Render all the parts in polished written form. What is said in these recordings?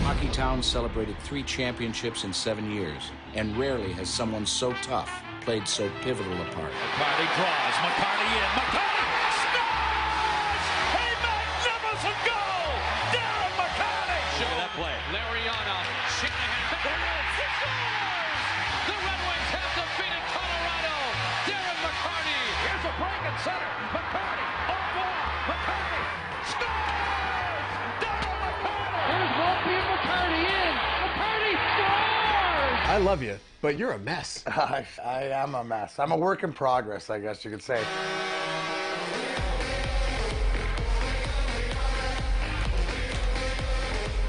Hockeytown celebrated 3 championships in 7 years, and rarely has someone so tough played so pivotal a part. McCarty draws. McCarty in. McCarty scores! A magnificent goal! Darren McCarty! Look at that play. Lariano. Shanahan. There it is. He scores! The Red Wings have defeated Colorado. Darren McCarty. Here's a break at center. McCarty. On ball. McCarty scores! Darren McCarty! Here's Volpe and McCarty in. McCarty scores! I love you, but you're a mess. I am a mess. I'm a work in progress, I guess you could say.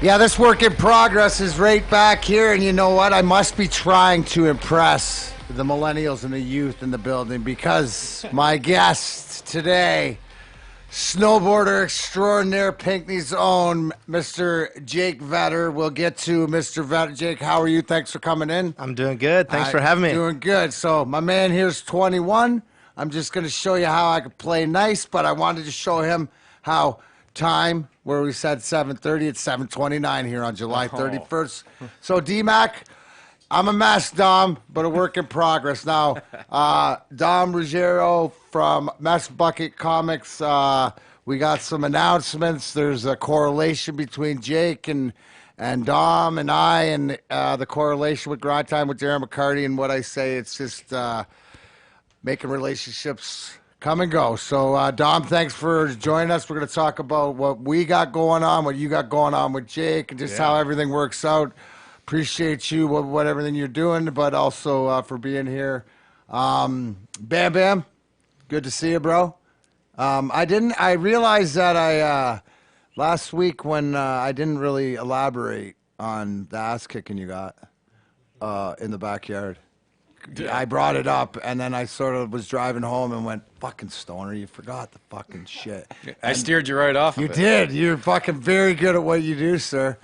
Yeah, this work in progress is right back here, and you know what? I must be trying to impress the millennials and the youth in the building because my guest today, snowboarder extraordinaire, Pinckney's own, Mr. Jake Vetter. We'll get to Mr. Vetter. Jake, how are you? Thanks for coming in. I'm doing good. Thanks for having me. Doing good. So my man here's 21. I'm just going to show you how I could play nice, but I wanted to show him how time, where we said 7:30, it's 7:29 here on July 31st. So D-Mac, I'm a mess, Dom, but a work in progress. Now, Dom Ruggiero from Mess Bucket Comics, we got some announcements. There's a correlation between Jake and Dom and I, and the correlation with Grind Time with Darren McCarty, and what I say, it's just making relationships come and go. So, Dom, thanks for joining us. We're going to talk about what we got going on, what you got going on with Jake, and just how everything works out. Appreciate you, what everything you're doing, but also for being here. Bam Bam, good to see you, bro. I realized that last week when I didn't really elaborate on the ass kicking you got in the backyard. I brought it up, and then I sort of was driving home and went, fucking stoner, you forgot the fucking shit. I steered you right off of it. You did. You're fucking very good at what you do, sir.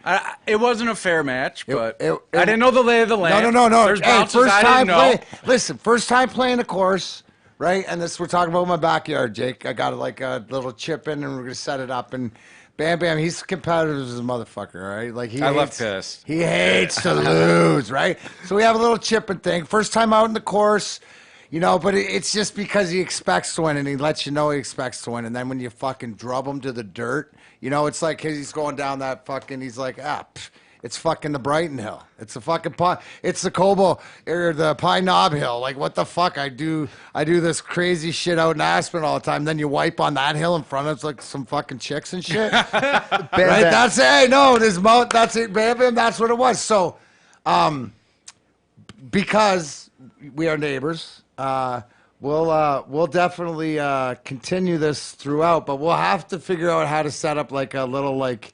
It wasn't a fair match, but it- I didn't know the lay of the land. No. There's Hey, bounces first I time didn't know. Listen, first time playing the course, right? And this, we're talking about my backyard, Jake. I got like a little chip in, and we're gonna set it up. And Bam Bam, he's competitive as a motherfucker, right? Like I left pissed. He hates to lose, right? So we have a little chipping thing. First time out in the course, you know, but it's just because he expects to win, and he lets you know he expects to win. And then when you fucking drub him to the dirt, you know, it's like he's going down that fucking, he's like, it's fucking the Brighton Hill. It's the fucking it's the Cobo or the Pine Knob Hill. Like, what the fuck? I do this crazy shit out in Aspen all the time. Then you wipe on that hill in front of like some fucking chicks and shit. Right? That's it. Hey, no, that's it, baby. That's what it was. So, because we are neighbors, we'll definitely continue this throughout, but we'll have to figure out how to set up like a little like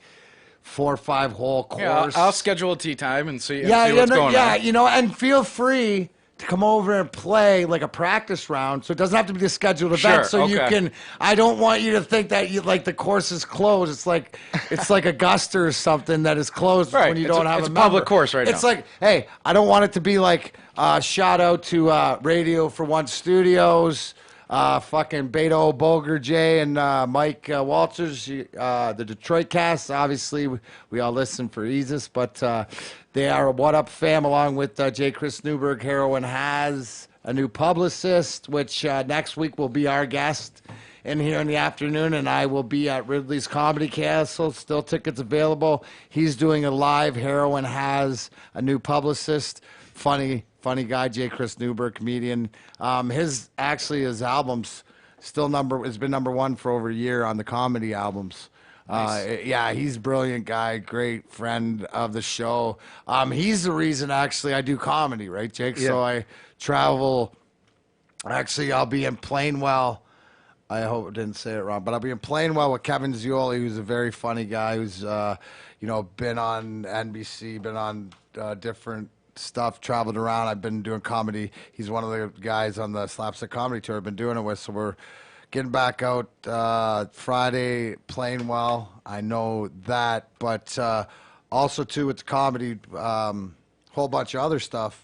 4 or 5 hole course. Yeah, I'll schedule a tea time and see what's going on. You know, and feel free to come over and play like a practice round, so it doesn't have to be a scheduled event. Sure, so you okay. can. I don't want you to think that like the course is closed. It's like Augusta or something that is closed Right. when you It's don't a- have it's a a public member. course right It's now. like, hey, I don't want it to be like shout out to Radio for One Studios. Fucking Beto Bulger J and Mike Walters, the Detroit cast. Obviously, we all listen for Easus, but they are a What Up fam along with J. Chris Newberg. Heroin has a new publicist, which next week will be our guest in here in the afternoon, and I will be at Ridley's Comedy Castle. Still tickets available. He's doing a live. Heroin has a new publicist. Funny guy, J. Chris Newberg, comedian. His albums still has been number 1 for over a year on the comedy albums. Nice. Yeah, he's a brilliant guy, great friend of the show. He's the reason actually I do comedy, right, Jake? Yeah. So I travel. Actually, I'll be in Plainwell. I hope I didn't say it wrong, but I'll be in Plainwell with Kevin Zioli, who's a very funny guy, who's been on NBC, been on different stuff, traveled around. I've been doing comedy. He's one of the guys on the Slapstick Comedy Tour I've been doing it with. So we're getting back out Friday, Plainwell. I know that, but also too, it's comedy. Whole bunch of other stuff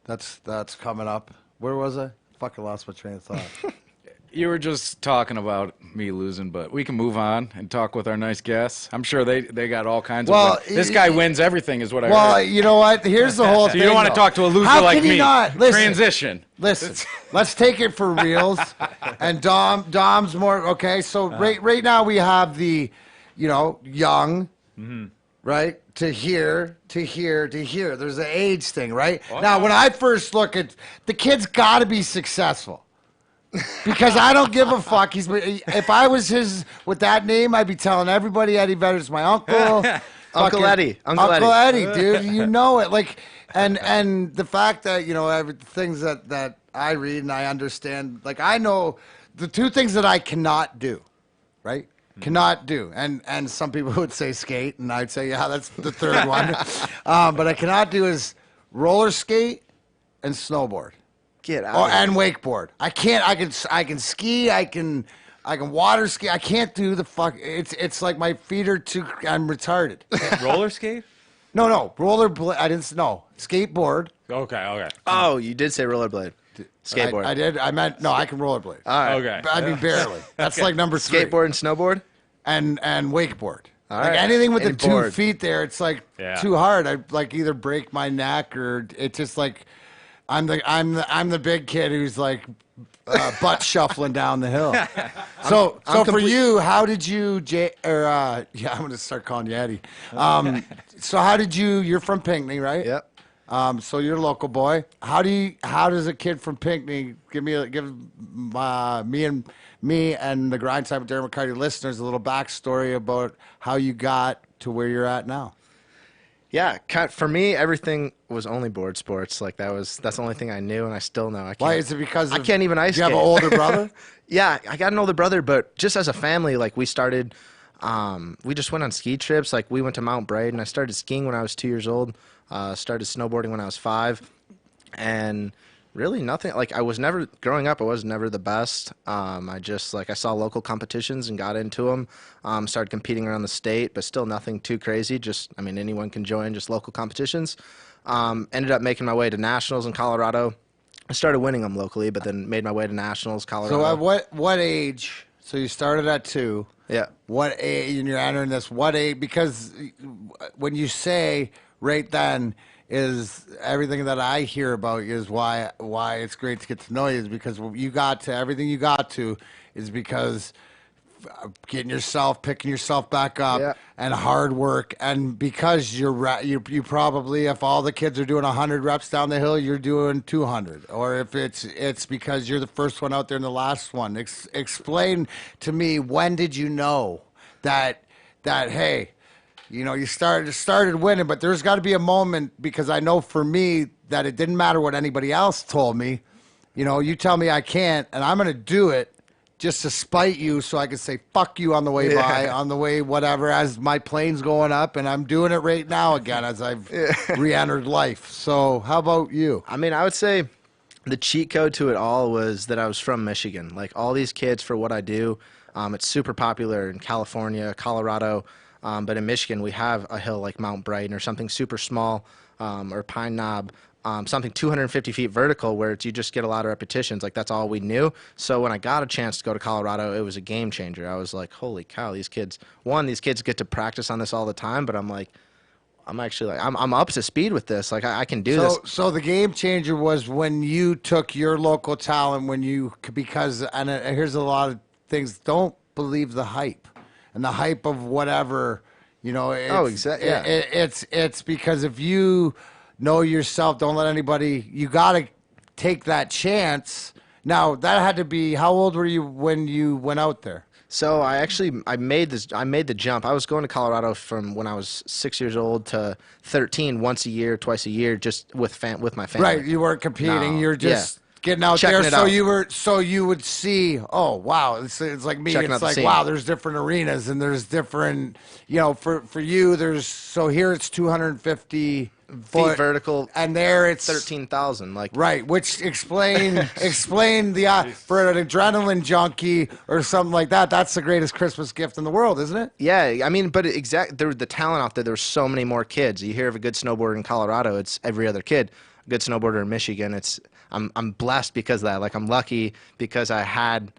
that's coming up. Where was I? Fucking lost my train of thought. You were just talking about me losing, but we can move on and talk with our nice guests. I'm sure they got all kinds of wins. This guy wins everything is what I heard. Well, you know what? Here's the whole thing. You don't want to talk to a loser How like can he me. Not? Listen, transition. Listen, let's take it for reals. And Dom's more, okay? So right now we have the, young, right? To here. There's an age thing, right? Oh. Now, when I first look at, the kid's got to be successful. Because I don't give a fuck. If I was his with that name, I'd be telling everybody Eddie Vedder's my uncle. Uncle Eddie, Uncle Eddie, dude. You know it. Like, and the fact that every things that I read and I understand. Like, I know the two things that I cannot do, right? Cannot do, and some people would say skate, and I'd say that's the third one. But I cannot do is roller skate and snowboard. Get out. And wakeboard. I can't. I can ski. I can water ski. I can't do the fuck. It's like my feet are too. I'm retarded. Roller skate? No. Rollerblade. I didn't. No. Skateboard. Okay. Oh, you did say rollerblade. Skateboard. I did. I meant no. I can rollerblade. All right. Okay. I mean barely. That's like number 3. Skateboard and snowboard. And wakeboard. All like right. anything with Any the 2 board. feet there, it's like too hard. I like either break my neck or it's just like I'm the big kid who's like butt shuffling down the hill. So for you, how did you I'm gonna start calling you Eddie. So how did you're from Pinckney, right? Yep. So you're a local boy. How does a kid from Pinckney give me and the Grind Time with Darren McCarty listeners a little backstory about how you got to where you're at now? Yeah, for me, everything was only board sports. Like that's the only thing I knew, and I still know. Why is it because I can't even ice skate? You have an older brother? Yeah, I got an older brother, but just as a family, like we started, we just went on ski trips. Like we went to Mount Braden. I started skiing when I was 2 years old. Started snowboarding when I was 5, and really nothing. Like growing up, I was never the best. I just I saw local competitions and got into them. Started competing around the state, but still nothing too crazy. Anyone can join, just local competitions. Ended up making my way to nationals in Colorado. I started winning them locally, but then made my way to nationals, Colorado. So at what age? So you started at 2. Yeah. What age? And you're entering this. What age? Because when you say right then is everything that I hear about you is why it's great to get to know you is because you got to everything you got to is because picking yourself back up and hard work and because you probably if all the kids are doing 100 reps down the hill you're doing 200 or if it's because you're the first one out there and the last one. Explain to me, when did you know that hey, you started winning, but there's got to be a moment because I know for me that it didn't matter what anybody else told me. You tell me I can't, and I'm going to do it just to spite you so I can say fuck you on the way by, on the way whatever, as my plane's going up, and I'm doing it right now again as I've re-entered life. So how about you? I would say the cheat code to it all was that I was from Michigan. Like all these kids for what I do, it's super popular in California, Colorado, but in Michigan, we have a hill like Mount Brighton or something super small, or Pine Knob, something 250 feet vertical where you just get a lot of repetitions. Like that's all we knew. So when I got a chance to go to Colorado, it was a game changer. I was like, holy cow, these kids get to practice on this all the time. But I'm up to speed with this. Like I can do this. So the game changer was when you took your local talent, because here's a lot of things. Don't believe the hype. And the hype of whatever, exactly. Yeah. It's because if you know yourself, don't let anybody. You got to take that chance. Now that had to be. How old were you when you went out there? So I made the jump. I was going to Colorado from when I was 6 years old to 13, once a year, twice a year, just with my family. Right, you weren't competing. You're just getting out Checking there. Out. So you would see. Oh wow, it's like me. Checking it's like the wow. There's different arenas and there's different. For you, there's here it's 250 feet vertical, and there it's 13,000. Like right, which explain the for an adrenaline junkie or something like that. That's the greatest Christmas gift in the world, isn't it? Yeah, but the talent out there. There's so many more kids. You hear of a good snowboarder in Colorado, it's every other kid. A good snowboarder in Michigan, I'm blessed because of that. Like I'm lucky because I had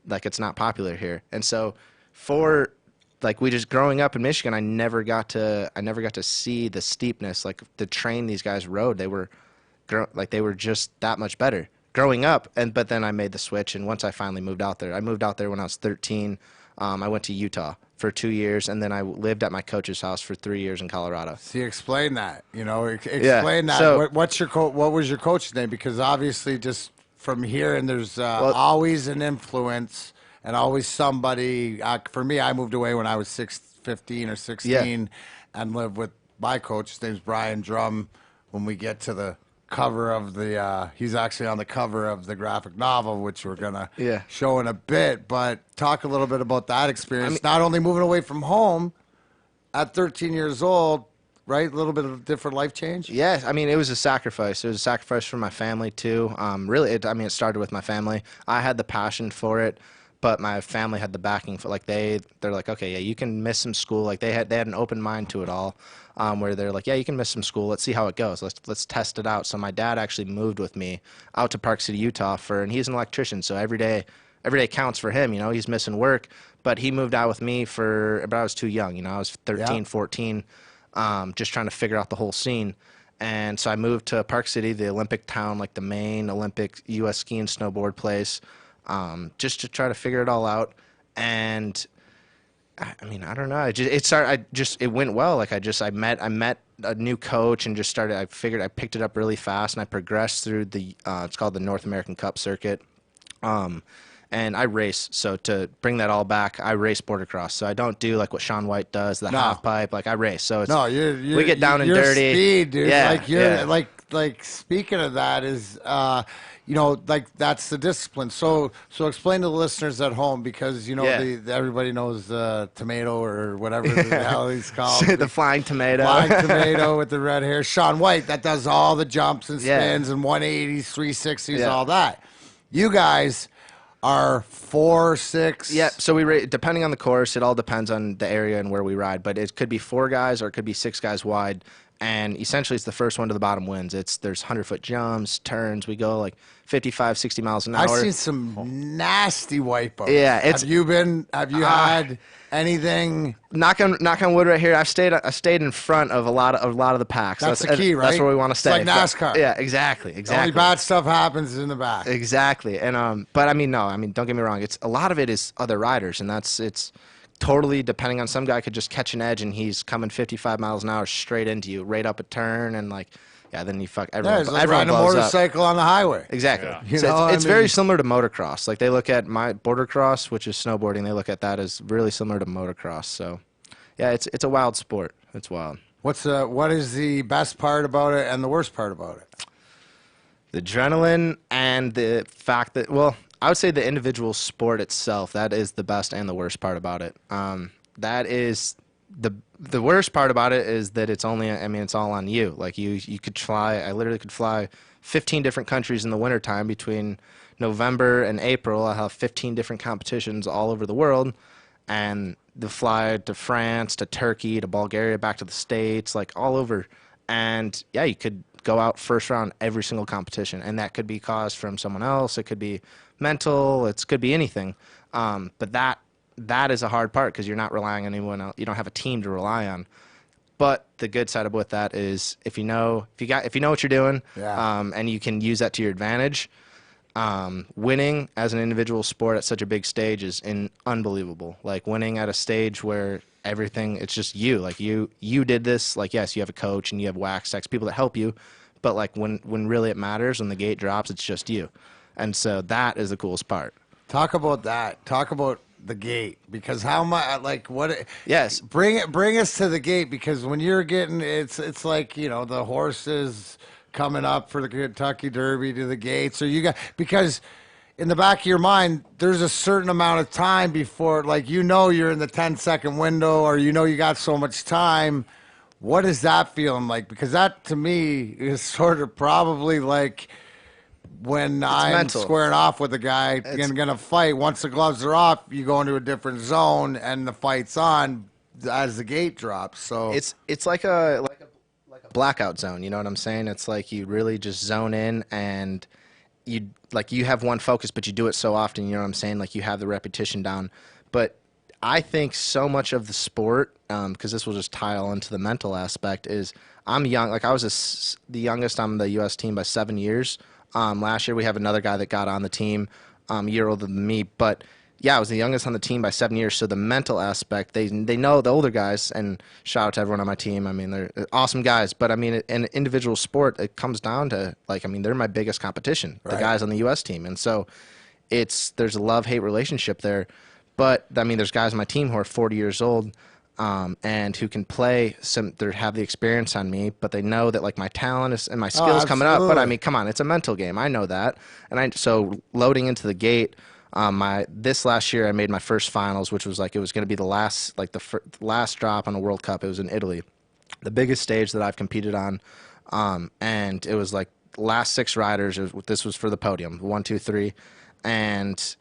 like it's not popular here. And so for like we just growing up in Michigan, I never got to see the steepness, like the train these guys rode. They were they were just that much better growing up. But then I made the switch, and once I finally moved out there, I moved out there when I was 13. I went to Utah for 2 years, and then I lived at my coach's house for 3 years in Colorado. See, explain that. Explain that. So, What was your coach's name? Because obviously, just from here, and there's always an influence and always somebody. For me, I moved away when I was 15 or 16, and lived with my coach. His name's Brian Drum. When we get to the cover of the he's actually on the cover of the graphic novel, which we're gonna show in a bit, but talk a little bit about that experience. Not only moving away from home at 13 years old, right? A little bit of a different life change. Yeah, I mean, it was a sacrifice. It was a sacrifice for my family too. Really, it started with my family. I had the passion for it, but my family had the backing for they're like, okay, yeah, you can miss some school. Like they had an open mind to it all. Where they're like, yeah, you can miss some school. Let's see how it goes. Let's test it out. So my dad actually moved with me out to Park City, Utah, and he's an electrician. So every day counts for him. He's missing work, but he moved out with me but I was too young. I was 13, 14, just trying to figure out the whole scene. And so I moved to Park City, the Olympic town, like the main Olympic U.S. ski and snowboard place, just to try to figure it all out. And I mean, I don't know. It went well. I met a new coach and just started. I picked it up really fast, and I progressed through it's called the North American Cup circuit. And I race. So to bring that all back, I race border cross. So I don't do like what Shaun White does, the half pipe. Like I race. So we get down and dirty. Speed, dude. Yeah, like speaking of that is that's the discipline. So explain to the listeners at home, because everybody knows tomato or whatever the hell he's called. The flying tomato. Flying tomato with the red hair. Shaun White, that does all the jumps and spins and 180s, 360s, all that. You guys are 4, 6. Yeah, so we depending on the course, it all depends on the area and where we ride, but it could be 4 guys or it could be 6 guys wide. And essentially, it's the first one to the bottom wins. There's 100-foot jumps, turns. We go like 55, 60 miles an hour. I've seen some nasty wipeouts. Yeah, Have you had anything? Knock on wood right here. I stayed in front of a lot of the packs. That's the key, right? That's where we want to stay. It's like NASCAR. Yeah, exactly. Only bad stuff happens in the back. Exactly. And but I mean, don't get me wrong. It's a lot of it is other riders, and it's totally depending on. Some guy could just catch an edge and he's coming 55 miles an hour straight into you, right up a turn, and then you fuck everyone. It's like riding a motorcycle on the highway. Exactly. Yeah. It's very similar to motocross. Like they look at my border cross, which is snowboarding. They look at that as really similar to motocross. So, yeah, it's a wild sport. It's wild. What is the best part about it and the worst part about it? The adrenaline and the fact that, I would say the individual sport itself, that is the best and the worst part about it. That is the worst part about it is that it's all on you. Like you could fly, I literally could fly 15 different countries in the wintertime. Between November and April, I have 15 different competitions all over the world, and the fly to France, to Turkey, to Bulgaria, back to the States, like all over. And yeah, you could go out first round every single competition, and that could be caused from someone else. It could be mental. It could be anything. But that is a hard part because you're not relying on anyone else. You don't have a team to rely on. But the good side about that is if you know what you're doing, and you can use that to your advantage, winning as an individual sport at such a big stage is unbelievable. Like winning at a stage where everything, it's just you. Like you did this. Like yes, you have a coach and you have wax techs, people that help you, but like when really it matters, when the gate drops, it's just you. And so that is the coolest part. Talk about that. Talk about the gate, because how much, like what? Yes. Bring us to the gate, because when you're getting, it's like, the horses coming up for the Kentucky Derby to the gate. So because in the back of your mind, there's a certain amount of time before, like, you're in the 10-second window, or you got so much time. What is that feeling like? Because that to me is sort of probably like when I'm mental. Squaring off with a guy and going to fight. Once the gloves are off, you go into a different zone and the fight's on as the gate drops. So it's like a blackout zone. You know what I'm saying? It's like you really just zone in, and you have one focus, but you do it so often. You know what I'm saying? Like you have the repetition down. But I think so much of the sport, because this will just tie all into the mental aspect, is I'm young. Like I was the youngest on the U.S. team by 7 years. Last year we have another guy that got on the team a year older than me. But, yeah, I was the youngest on the team by 7 years. So the mental aspect, they know the older guys. And shout out to everyone on my team. I mean, they're awesome guys. But, I mean, in individual sport, it comes down to, like, I mean, they're my biggest competition, the guys on the U.S. team. And so there's a love-hate relationship there. But, I mean, there's guys on my team who are 40 years old and who can play. They have the experience on me, but they know that, like, my talent and my skills coming up. But, I mean, come on, it's a mental game. I know that. And so loading into the gate, this last year I made my first finals, which was, like, it was going to be the last drop on a World Cup. It was in Italy, the biggest stage that I've competed on. And it was, like, last 6 riders. This was for the podium, 1, 2, 3. And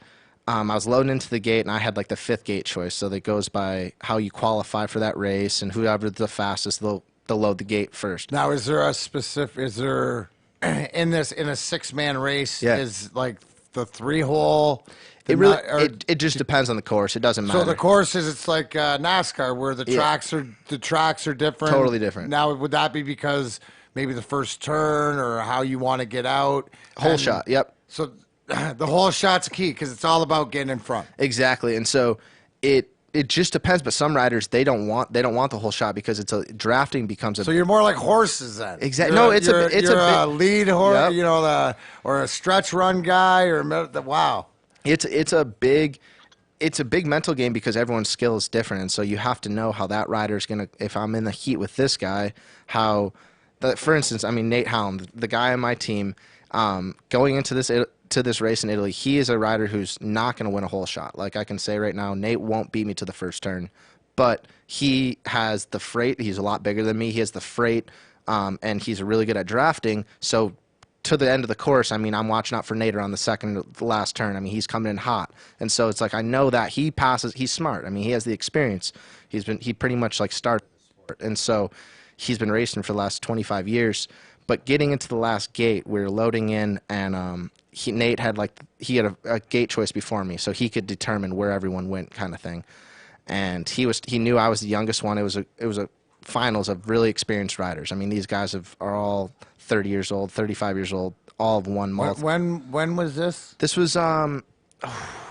I was loading into the gate, and I had like the 5th gate choice. So that goes by how you qualify for that race, and whoever's the fastest, they'll load the gate first. Now, is there in a 6-man race? Yeah. Is like the 3-hole? It just depends on the course. It doesn't matter. So the courses, it's like NASCAR, where the tracks are different. Totally different. Now, would that be because maybe the first turn or how you want to get out? Whole shot. Yep. So the whole shot's key because it's all about getting in front. Exactly, and so it just depends. But some riders they don't want the whole shot because drafting becomes a. So you're more like horses then. Exactly. No, it's a big lead horse, yep. Or a stretch run guy, wow. It's a big mental game because everyone's skill is different, and so you have to know how that rider's gonna. If I'm in the heat with this guy, for instance, I mean Nate Howland, the guy on my team, going into this race in Italy, he is a rider who's not going to win a whole shot. Like I can say right now, Nate won't beat me to the first turn, but he has the freight. He's a lot bigger than me. He has the freight, and he's really good at drafting. So to the end of the course, I mean, I'm watching out for Nate around the last turn. I mean, he's coming in hot, and so it's like I know that he passes. He's smart. I mean, he has the experience. He pretty much like started, and so he's been racing for the last 25 years. But getting into the last gate, we were loading in, and Nate had a gate choice before me, so he could determine where everyone went, kind of thing. And he knew I was the youngest one. It was a finals of really experienced riders. I mean, these guys are all 30 years old, 35 years old, all of one month. When was this? This was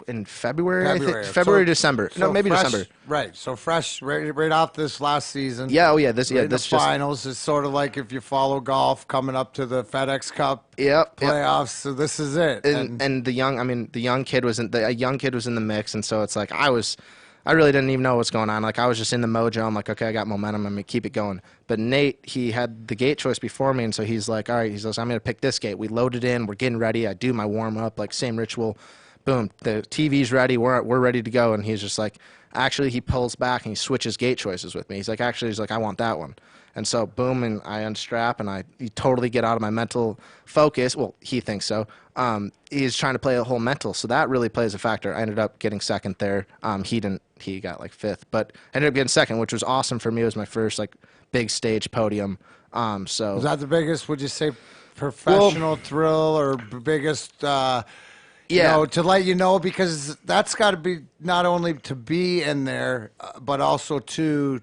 in February. I think. February, December. No, maybe fresh, December. Right. So fresh, right off this last season. Yeah. Oh, yeah. This finals is sort of like if you follow golf, coming up to the FedEx Cup. Yep. Playoffs. So this is it. And the young kid was in the mix, and so it's like I really didn't even know what's going on. Like I was just in the mojo. I'm like, okay, I got momentum. I'm gonna keep it going. But Nate, he had the gate choice before me, and so he's like, all right. He's like, I'm gonna pick this gate. We loaded in. We're getting ready. I do my warm up, like same ritual. Boom, the TV's ready. We're ready to go. And he's just like, actually, he pulls back and he switches gate choices with me. He's like, I want that one. And so, boom, and I unstrap and you totally get out of my mental focus. Well, he thinks so. He's trying to play a whole mental, so that really plays a factor. I ended up getting second there. He didn't. He got like 5th, but I ended up getting second, which was awesome for me. It was my first like big stage podium. So was that the biggest? Would you say professional thrill or biggest? Yeah, to let you know, because that's got to be not only to be in there, but also to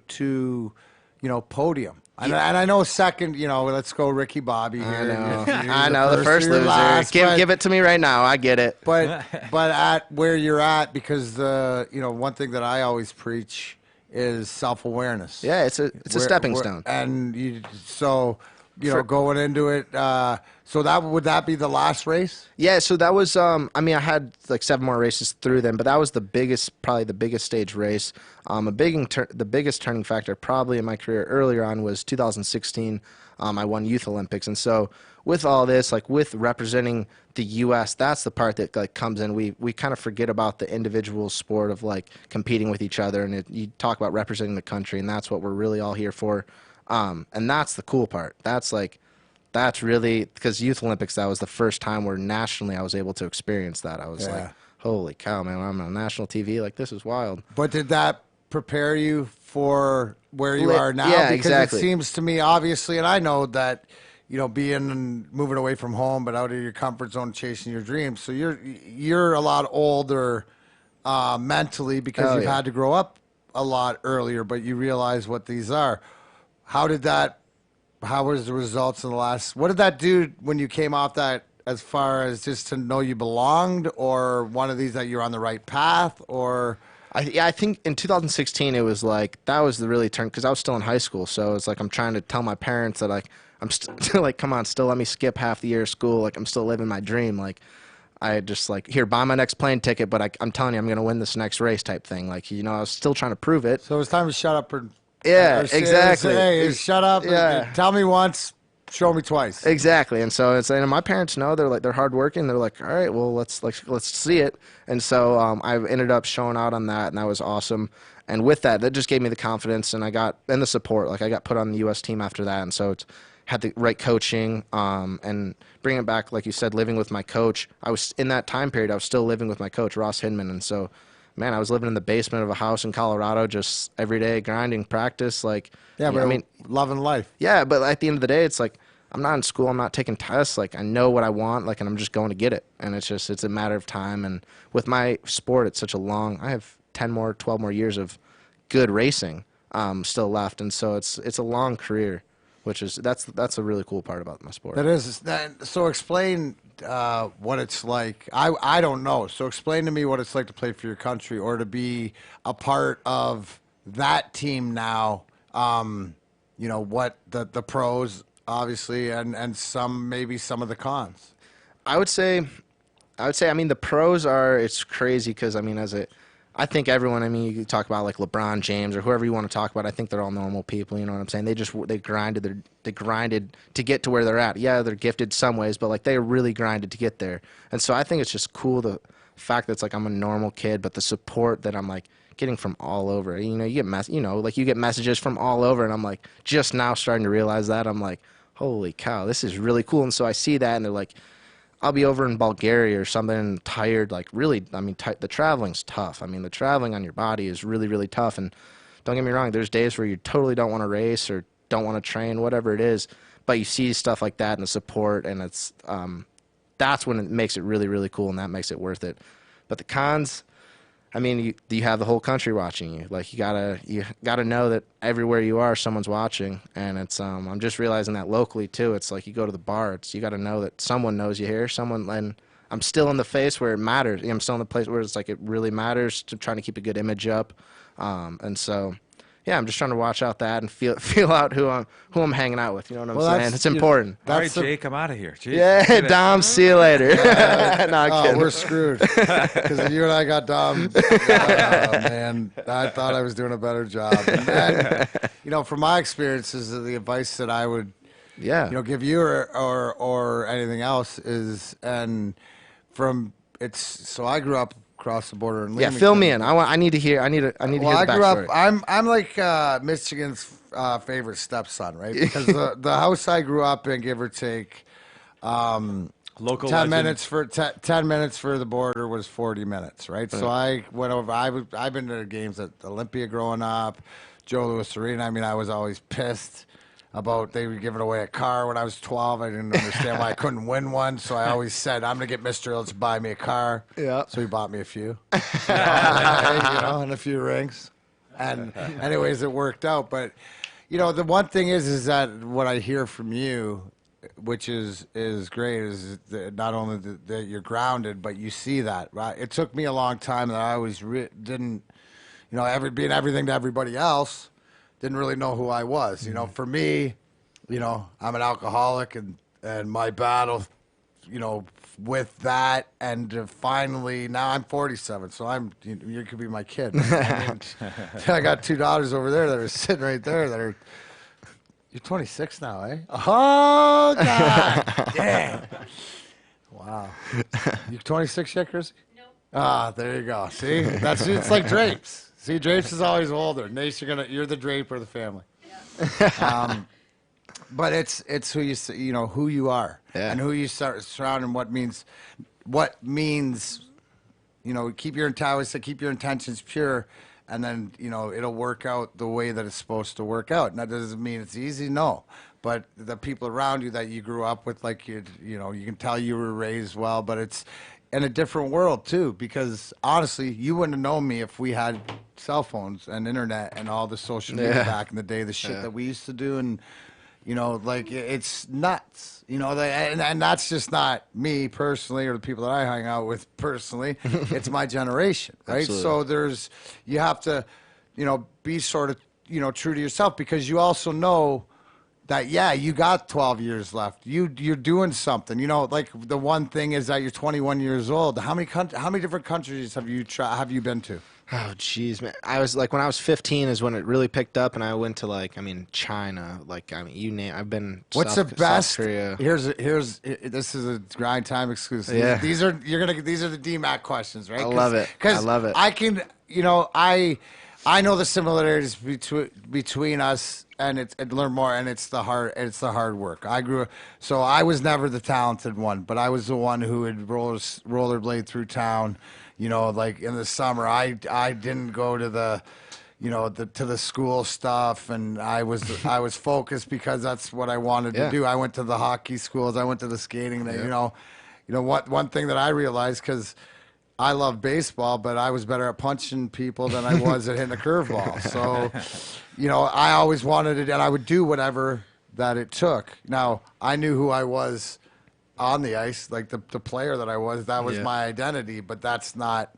podium. And I know second, let's go Ricky Bobby here. I know the first loser. Give it to me right now. I get it. But at where you're at, because one thing that I always preach is self-awareness. Yeah, it's a stepping stone. And going into it. So would that be the last race? Yeah. So that was. I had like 7 more races through them, but that was probably the biggest stage race. The biggest turning factor probably in my career earlier on was 2016. I won Youth Olympics, and so with all this, like with representing the U.S., that's the part that like comes in. We kind of forget about the individual sport of like competing with each other, and you talk about representing the country, and that's what we're really all here for. And that's the cool part. That's really, because Youth Olympics, that was the first time where nationally I was able to experience that. I was like, holy cow, man, I'm on national TV. Like, this is wild. But did that prepare you for where you are now? Yeah, because exactly. It seems to me, obviously, and I know that, being and moving away from home, but out of your comfort zone, chasing your dreams. So you're a lot older mentally because you've had to grow up a lot earlier, but you realize what these are. How was the results in the last? What did that do when you came off that? As far as just to know you belonged, or one of these that you're on the right path, or I think in 2016 it was like that was the really turn because I was still in high school, so it's like I'm trying to tell my parents that like I'm still like, come on, still let me skip half the year of school, like I'm still living my dream, like I just like here buy my next plane ticket, but I'm telling you I'm gonna win this next race type thing, like I was still trying to prove it. So it was time to shut up and exactly. Hey, shut up. Yeah. And tell me once. Show me twice. Exactly, and so and my parents know they're hardworking. They're like, all right, well let's see it. And so I ended up showing out on that, and that was awesome. And with that just gave me the confidence, and the support. Like I got put on the U.S. team after that, and so it's had the right coaching and bring it back, like you said, living with my coach. I was in that time period. I was still living with my coach, Ross Hindman, and so. Man, I was living in the basement of a house in Colorado, just every day grinding, practice, like. Yeah, but I mean, loving life. Yeah, but at the end of the day, it's like I'm not in school, I'm not taking tests. Like I know what I want, like, and I'm just going to get it. And it's a matter of time. And with my sport, it's such a long. I have 10 more, 12 more years of good racing still left, and so it's a long career, which is that's a really cool part about my sport. That is. So explain. What it's like. I don't know. So explain to me what it's like to play for your country or to be a part of that team now. What the pros obviously and maybe some of the cons. I would say I mean the pros it's crazy because I think everyone, you talk about like LeBron James or whoever you want to talk about, I think they're all normal people, you know what I'm saying? They grinded to get to where they're at. Yeah, they're gifted some ways, but like they really grinded to get there. And so I think it's just cool the fact that it's like I'm a normal kid, but the support that I'm like getting from all over. You get you get messages from all over, and I'm like just now starting to realize that. I'm like, holy cow, this is really cool. And so I see that, and they're like, I'll be over in Bulgaria or something tired, like really, the traveling's tough. The traveling on your body is really, really tough. And don't get me wrong, there's days where you totally don't want to race or don't want to train, whatever it is. But you see stuff like that and the support, and it's that's when it makes it really, really cool, and that makes it worth it. But the cons, you have the whole country watching you. Like you gotta know that everywhere you are, someone's watching, and it's I'm just realizing that locally too. It's like you go to the bar, you gotta know that someone knows you here. And I'm still in the face where it matters. I'm still in the place where it's like it really matters to trying to keep a good image up, and so. Yeah, I'm just trying to watch out that and feel out who I'm hanging out with. You know what I'm saying? It's important. All right, Jake, I'm out of here. Jeez, yeah, Dom, see you later. No, kidding. We're screwed because you and I got Dom. Man, I thought I was doing a better job. And, from my experiences, the advice that I would, give you or anything else is, so I grew up across the border in Leamington. Yeah, fill me in. I need to hear. I need to hear the backstory. I grew up. I'm like Michigan's favorite stepson, right? Because the house I grew up in, give or take, local 10 minutes for 10 minutes for the border was 40 minutes, right? So I went over. I've been to games at Olympia growing up, Joe Louis Arena. I was always pissed about they were giving away a car when I was 12. I didn't understand why I couldn't win one, so I always said, I'm going to get Mr. Ills to buy me a car. Yeah. So he bought me a few, and a few rings. And anyways, it worked out. But, the one thing is that what I hear from you, which is great, is that not only that you're grounded, but you see that, right? It took me a long time that I always didn't, being everything to everybody else, didn't really know who I was. For me, I'm an alcoholic, and my battle, with that, and finally, now I'm 47, so you could be my kid. I got two daughters over there that are sitting right there that are, you're 26 now, eh? Oh, God. Dang. Wow. You 26 yet, Chrissy? Nope. Ah, there you go. See? It's like drapes. See, Drapes is always older. Nace, you're the drape of the family. Yeah. But it's who who you are, and who you surround, and what means, keep your intentions pure, and then it'll work out the way that it's supposed to work out. And that doesn't mean it's easy, no. But the people around you that you grew up with, like you can tell you were raised well, but it's in a different world too. Because honestly, you wouldn't have known me if we had cell phones and internet and all the social media back in the day. The shit that we used to do, and like it's nuts. And that's just not me personally or the people that I hang out with personally. It's my generation, right? Absolutely. So you have to, be sort of, true to yourself, because you also know that, you got 12 years left. You're doing something. Like the one thing is that you're 21 years old. How many different countries have you been to? Oh, jeez, man. I was like, when I was 15 is when it really picked up, and I went to China, you name. I've been. What's South, the best? South Korea. This is a grind time exclusive. Yeah. These are the DMAC questions, right? I love it. I love it. I can, I know the similarities between us, and learn more, and it's the hard work. So I was never the talented one, but I was the one who would rollerblade through town. Like in the summer, I didn't go to the, to the school stuff, and I was focused because that's what I wanted to do. I went to the hockey schools, I went to the skating. One thing that I realized, because I love baseball, but I was better at punching people than I was at hitting a curveball. So, I always wanted it, and I would do whatever that it took. Now, I knew who I was on the ice, like the player that I was. That was my identity, but that's not,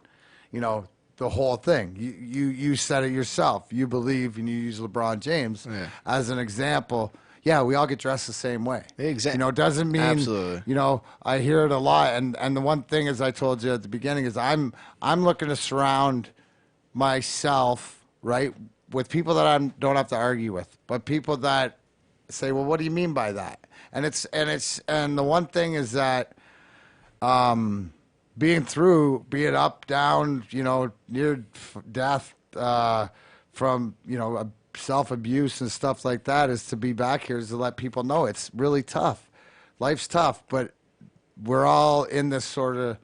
the whole thing. You said it yourself. You believe, and you use LeBron James as an example. Yeah, we all get dressed the same way. Exactly. It doesn't mean, absolutely. I hear it a lot. And the one thing, as I told you at the beginning, is I'm looking to surround myself, right, with people that I don't have to argue with, but people that say, well, what do you mean by that? And the one thing is that, be it up, down, near death, from, self-abuse and stuff like that, is to be back here, is to let people know it's really tough. Life's tough, but we're all in this sort of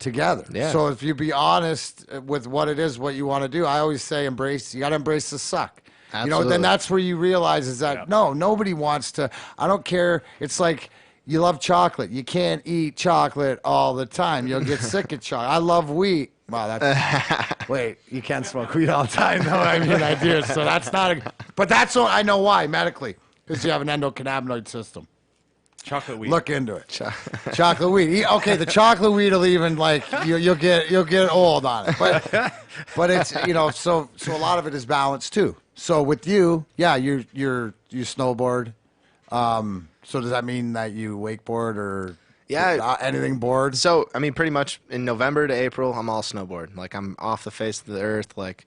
together. Yeah. So if you be honest with what it is, what you want to do, I always say you got to embrace the suck. Absolutely. Then that's where you realize is that, no, nobody wants to, I don't care. It's like, you love chocolate. You can't eat chocolate all the time. You'll get sick of chocolate. I love wheat. Wow, that's... Wait, you can't smoke weed all the time, though. I mean, I do. So that's not a... But that's all, I know why, medically. Because you have an endocannabinoid system. Chocolate weed. Look into it. Chocolate weed. Okay, the chocolate weed will even, you'll get old on it. But it's, so a lot of it is balanced, too. So with you, you snowboard. So does that mean that you wakeboard or anything board? So, I mean, pretty much in November to April, I'm all snowboard. Like, I'm off the face of the earth. Like,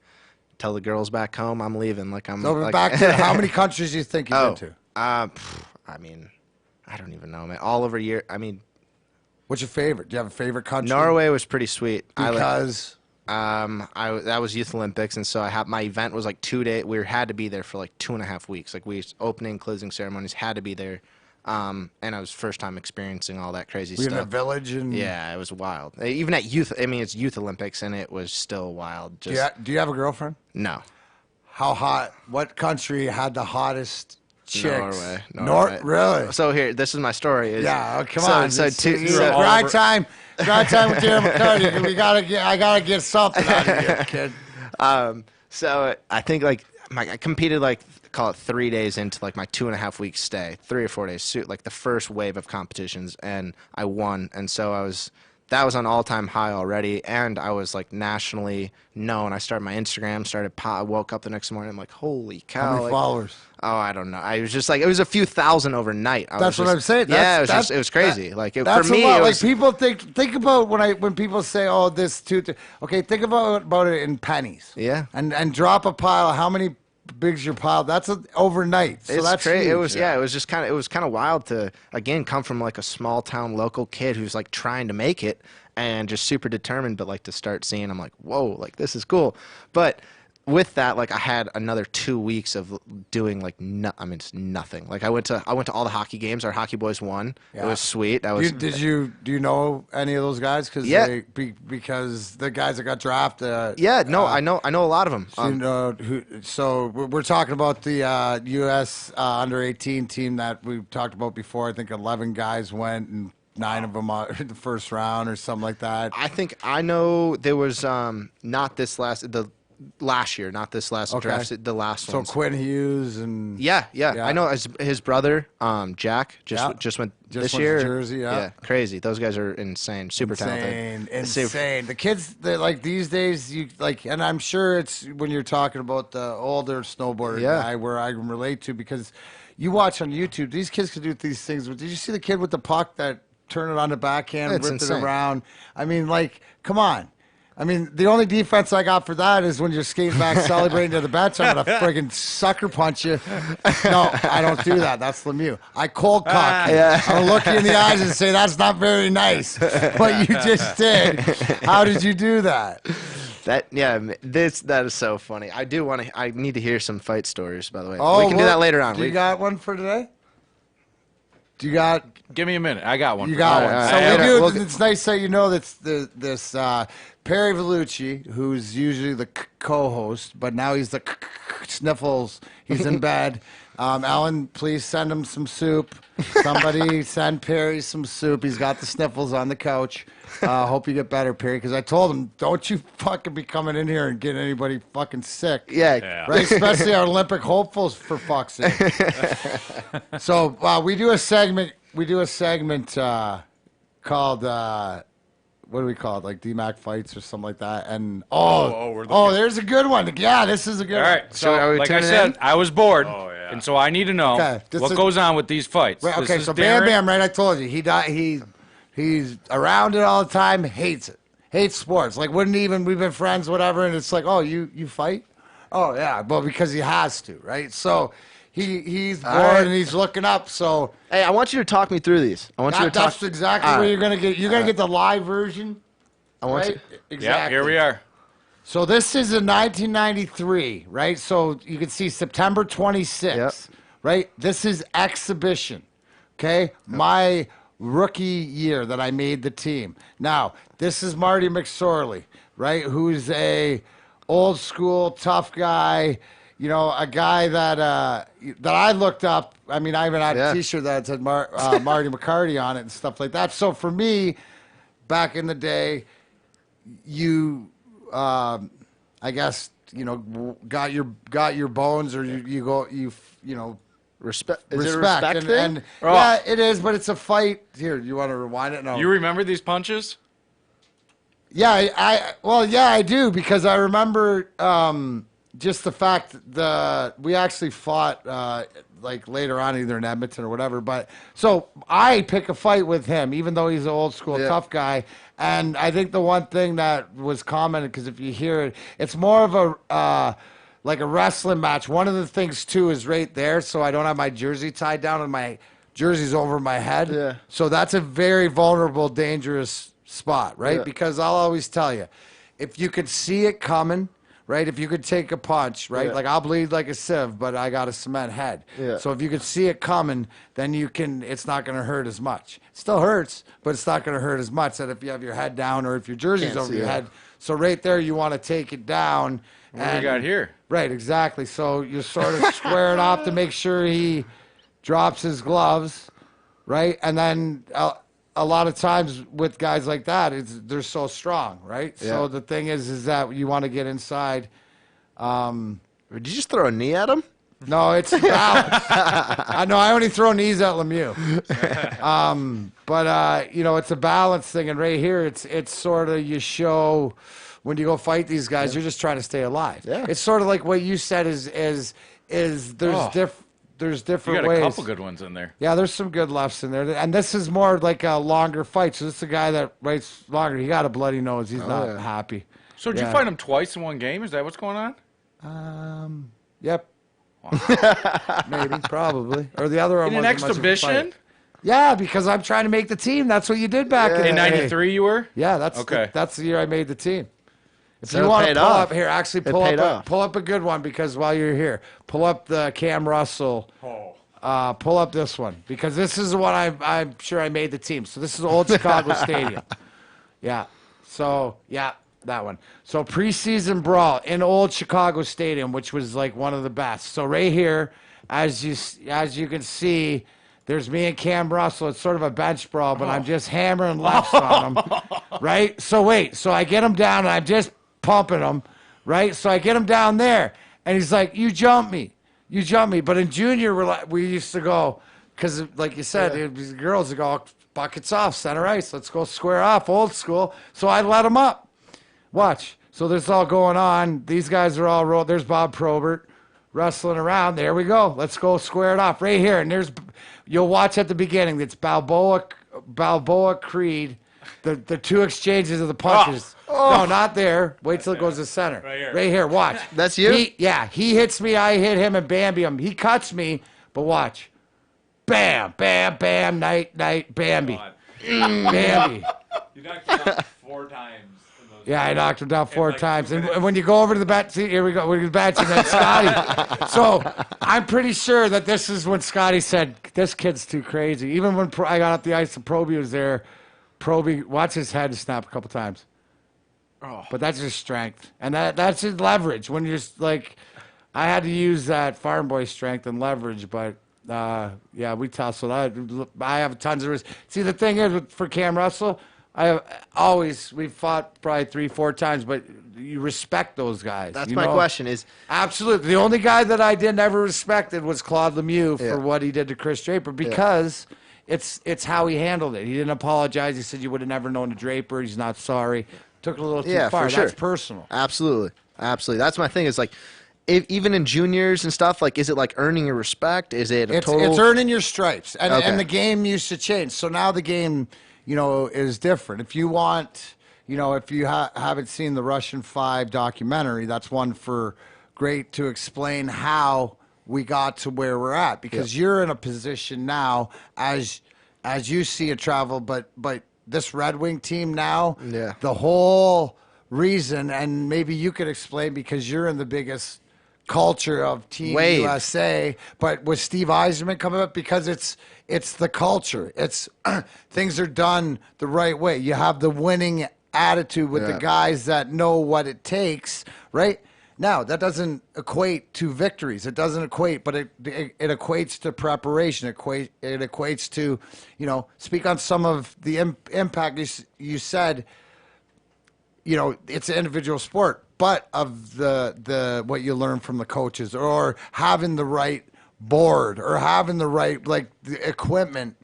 tell the girls back home I'm leaving. Back to how many countries do you think you've been to? I mean, I don't even know, man. All over Europe. I mean, what's your favorite? Do you have a favorite country? Norway was pretty sweet. Because that was Youth Olympics, and so my event was 2 days. We had to be there for 2.5 weeks. Opening, closing ceremonies, had to be there. And I was first time experiencing all that crazy stuff. In a village, and yeah, it was wild. Even at youth, I mean, it's Youth Olympics, and it was still wild. Do you have a girlfriend? No. How hot? What country had the hottest chicks? Norway. Really? So here, this is my story. Come on. So grind time with Darren McCarty. I gotta get something out of you, kid. So I think I competed call it 3 days into my 2.5 week stay, 3 or 4 days, the first wave of competitions, and I won. And so that was on all-time high already, and I was nationally known. I started my Instagram, I woke up the next morning, I'm like, holy cow. How many followers? Oh, I don't know. I was just it was a few thousand overnight. That's what I'm saying. It was crazy. That's for me, a lot. it was, people think about when people say, oh, this okay, think about it in pennies. Yeah. And drop a pile. How many big's your pile? That's overnight. So that's crazy. Huge. It was kind of wild to again come from a small town local kid who's trying to make it and just super determined, but to start seeing, I'm like, whoa, this is cool. But with that, like I had another 2 weeks of doing like it's nothing. Like I went to all the hockey games. Our hockey boys won. Yeah. It was sweet. That was. Do you know any of those guys? Because the guys that got drafted. Yeah, no, I know a lot of them. So we're talking about the U.S. under 18 team that we talked about before. I think 11 guys went and 9 of them are in the first round or something like that. I think I know there was not this last year, not this last draft, the last one. So Quinn Hughes and yeah. I know his brother Jack just went this year. To Jersey, yeah, crazy. Those guys are insane, super talented. Insane. The kids, they like these days. You like, and I'm sure it's when you're talking about the older snowboarder guy where I can relate to because you watch on YouTube. These kids can do these things. But did you see the kid with the puck that turned it on the backhand, ripped it around? I mean, like, come on. I mean, the only defense I got for that is when you're skating back celebrating to the bench, I'm going to friggin' sucker punch you. No, I don't do that. That's Lemieux. I cold cock you. I'm going to look you in the eyes and say, that's not very nice. What you just did. How did you do that? That is so funny. I need to hear some fight stories, by the way. Oh, we can do that later on. Do you got one for today? Do you got... Give me a minute. I got one. You got one. Right. So it's nice that you know this Perry Vellucci, who's usually the co-host, but now he's the sniffles. He's in bed. Ellen, please send him some soup. Somebody send Perry some soup. He's got the sniffles on the couch. Hope you get better, Perry, because I told him, don't you fucking be coming in here and getting anybody fucking sick. Yeah. Right? Especially our Olympic hopefuls, for fuck's sake. So we do a segment. Called what do we call it? Like DMAC fights or something like that. And there's a good one. Yeah, this is a good one. All right. So like I said, I was bored, and so I need to know what goes on with these fights. Right, okay, so Darren. Bam, right? I told you he's around it all the time. Hates it. Hates sports. Like we've been friends, whatever. And it's like, oh, you fight? Oh yeah, well because he has to, right? So. He's bored and he's looking up. So hey, I want you to talk me through these. That's exactly what you're gonna get. You're gonna get the live version. I want you. Exactly. Yeah, here we are. So this is in 1993, right? So you can see September 26th, right? This is exhibition. Okay, my rookie year that I made the team. Now this is Marty McSorley, right? Who's a old school tough guy. You know, a guy that I looked up. I mean, I even had a T-shirt that said Marty McCarty on it and stuff like that. So for me, back in the day, you, I guess, got your bones, or you Respect. Is it a respect thing? And yeah, it is, but it's a fight. Here, you want to rewind it? No. You remember these punches? Yeah, I do because I remember. Just the fact that we actually fought like later on either in Edmonton or whatever. But so I pick a fight with him, even though he's an old school tough guy. And I think the one thing that was common, because if you hear it, it's more of a like a wrestling match. One of the things too is right there, so I don't have my jersey tied down and my jersey's over my head. Yeah. So that's a very vulnerable, dangerous spot, right? Yeah. Because I'll always tell you, if you could see it coming. Right, if you could take a punch, right, like I'll bleed like a sieve, but I got a cement head. Yeah. So if you could see it coming, then you can. It's not going to hurt as much. It still hurts, but it's not going to hurt as much than if you have your head down or if your jersey's over your head. So right there, you want to take it down. What do we got here? Right, exactly. So you're sort of squaring off to make sure he drops his gloves, right, and then. A lot of times with guys like that, they're so strong, right? Yeah. So the thing is that you want to get inside. Did you just throw a knee at him? No, it's balance. I only throw knees at Lemieux. But it's a balance thing, and right here, it's sort of you show when you go fight these guys, you're just trying to stay alive. Yeah. It's sort of like what you said is there's different ways. You got a couple good ones in there. Yeah, there's some good lefts in there. And this is more like a longer fight. So this is a guy that fights longer. He got a bloody nose. He's not happy. So did you fight him twice in one game? Is that what's going on? Yep. Wow. Maybe, probably. Or the other one in an exhibition? Yeah, because I'm trying to make the team. That's what you did back in '93 you were? Yeah, that's the year I made the team. If So you it want to paid pull off. up here, actually It paid off. pull up a good one because while you're here, pull up the Cam Russell. Pull up this one because this is what I'm sure I made the team. So this is Old Chicago Stadium. Yeah. So yeah, that one. So preseason brawl in Old Chicago Stadium, which was like one of the best. So right here, as you can see, there's me and Cam Russell. It's sort of a bench brawl, but I'm just hammering lefts on him. Right. So wait. So I get him down and I'm just pumping him. Right. So I get him down there, and he's like, "You jump me." You jump me. But in junior, we used to go, because like you said, it was girls would go, buckets off, center ice. Let's go square off, old school. So I let them up. Watch. So this is all going on. These guys are all rolled. There's Bob Probert wrestling around. There we go. Let's go square it off right here. And you'll watch at the beginning. It's Balboa Creed. The two exchanges of the punches. No, not there. Wait till it goes to center. Right here. Watch. That's you? He hits me. I hit him and Bambi him. He cuts me, but watch. Bam, bam, bam, night, Bambi. Bambi. You knocked him out 4 times. Yeah, I knocked him down 4 times. And when you go over to the bat, see, here we go. We're going to bat you, then Scotty. So I'm pretty sure that this is when Scotty said, this kid's too crazy. Even when I got off the ice and Proby was there, watch his head snap a couple times. But that's his strength. And that's his leverage. When you're just like, I had to use that farm boy strength and leverage, but yeah, we tussled. I have tons of risk. See, the thing is for Cam Russell, we fought probably 3-4 times, but you respect those guys. That's my question is. Absolutely. The only guy that I never respected was Claude Lemieux for what he did to Chris Draper because it's how he handled it. He didn't apologize. He said you would have never known to Draper. He's not sorry. Took it a little too far. For sure. That's personal. Absolutely. That's my thing. Is like, even in juniors and stuff, like, is it like earning your respect? Is it a total? It's earning your stripes, and the game used to change. So now the game, is different. If you want, if you haven't seen the Russian 5 documentary, that's one for great to explain how we got to where we're at because you're in a position now as you see it travel, but this Red Wing team now, the whole reason, and maybe you could explain because you're in the biggest culture of Team USA, but with Steve Yzerman coming up, because it's the culture. It's things are done the right way. You have the winning attitude with the guys that know what it takes, right? Now, that doesn't equate to victories. It doesn't equate, but it equates to preparation. It equates to, speak on some of the impact you said, it's an individual sport, but of the what you learn from the coaches or having the right board or having the right, the equipment,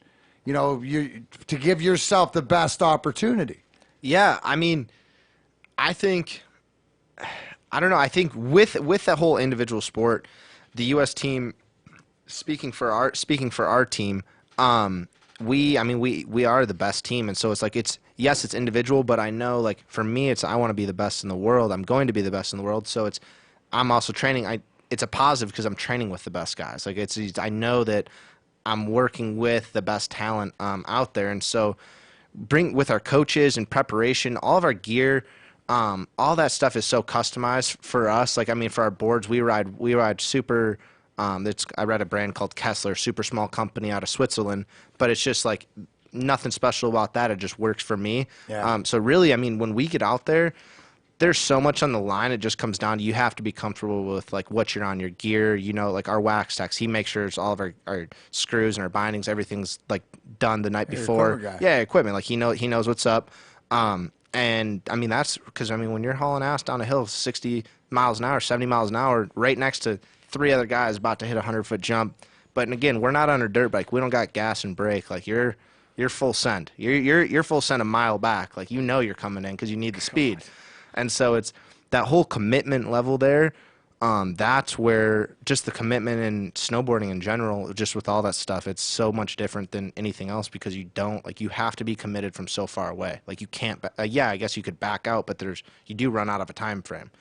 to give yourself the best opportunity. Yeah, I mean, I think... I don't know. I think with that whole individual sport, the U.S. team, speaking for our team, we are the best team, and so it's like it's individual, but I know like for me, I want to be the best in the world. I'm going to be the best in the world, so I'm also training. It's a positive because I'm training with the best guys. Like I know that I'm working with the best talent out there, and so bring with our coaches and preparation, all of our gear. All that stuff is so customized for us. Like, I mean, for our boards, we ride super, I read a brand called Kessler, super small company out of Switzerland, but it's just like nothing special about that. It just works for me. Yeah. So really, I mean, when we get out there, there's so much on the line. It just comes down to you have to be comfortable with like what you're on your gear. Like our wax techs, he makes sure it's all of our screws and our bindings, everything's like done the night before. Equipment. Like he knows what's up. And I mean, that's because, I mean, when you're hauling ass down a hill 60 miles an hour, 70 miles an hour, right next to 3 other guys about to hit a 100-foot jump. But again, we're not on a dirt bike. We don't got gas and brake. Like you're full send. You're full send a mile back. Like, you're coming in because you need the speed. And so it's that whole commitment level there. That's where just the commitment in snowboarding in general, just with all that stuff, it's so much different than anything else because you have to be committed from so far away. Like you can't, I guess you could back out, but you do run out of a time frame.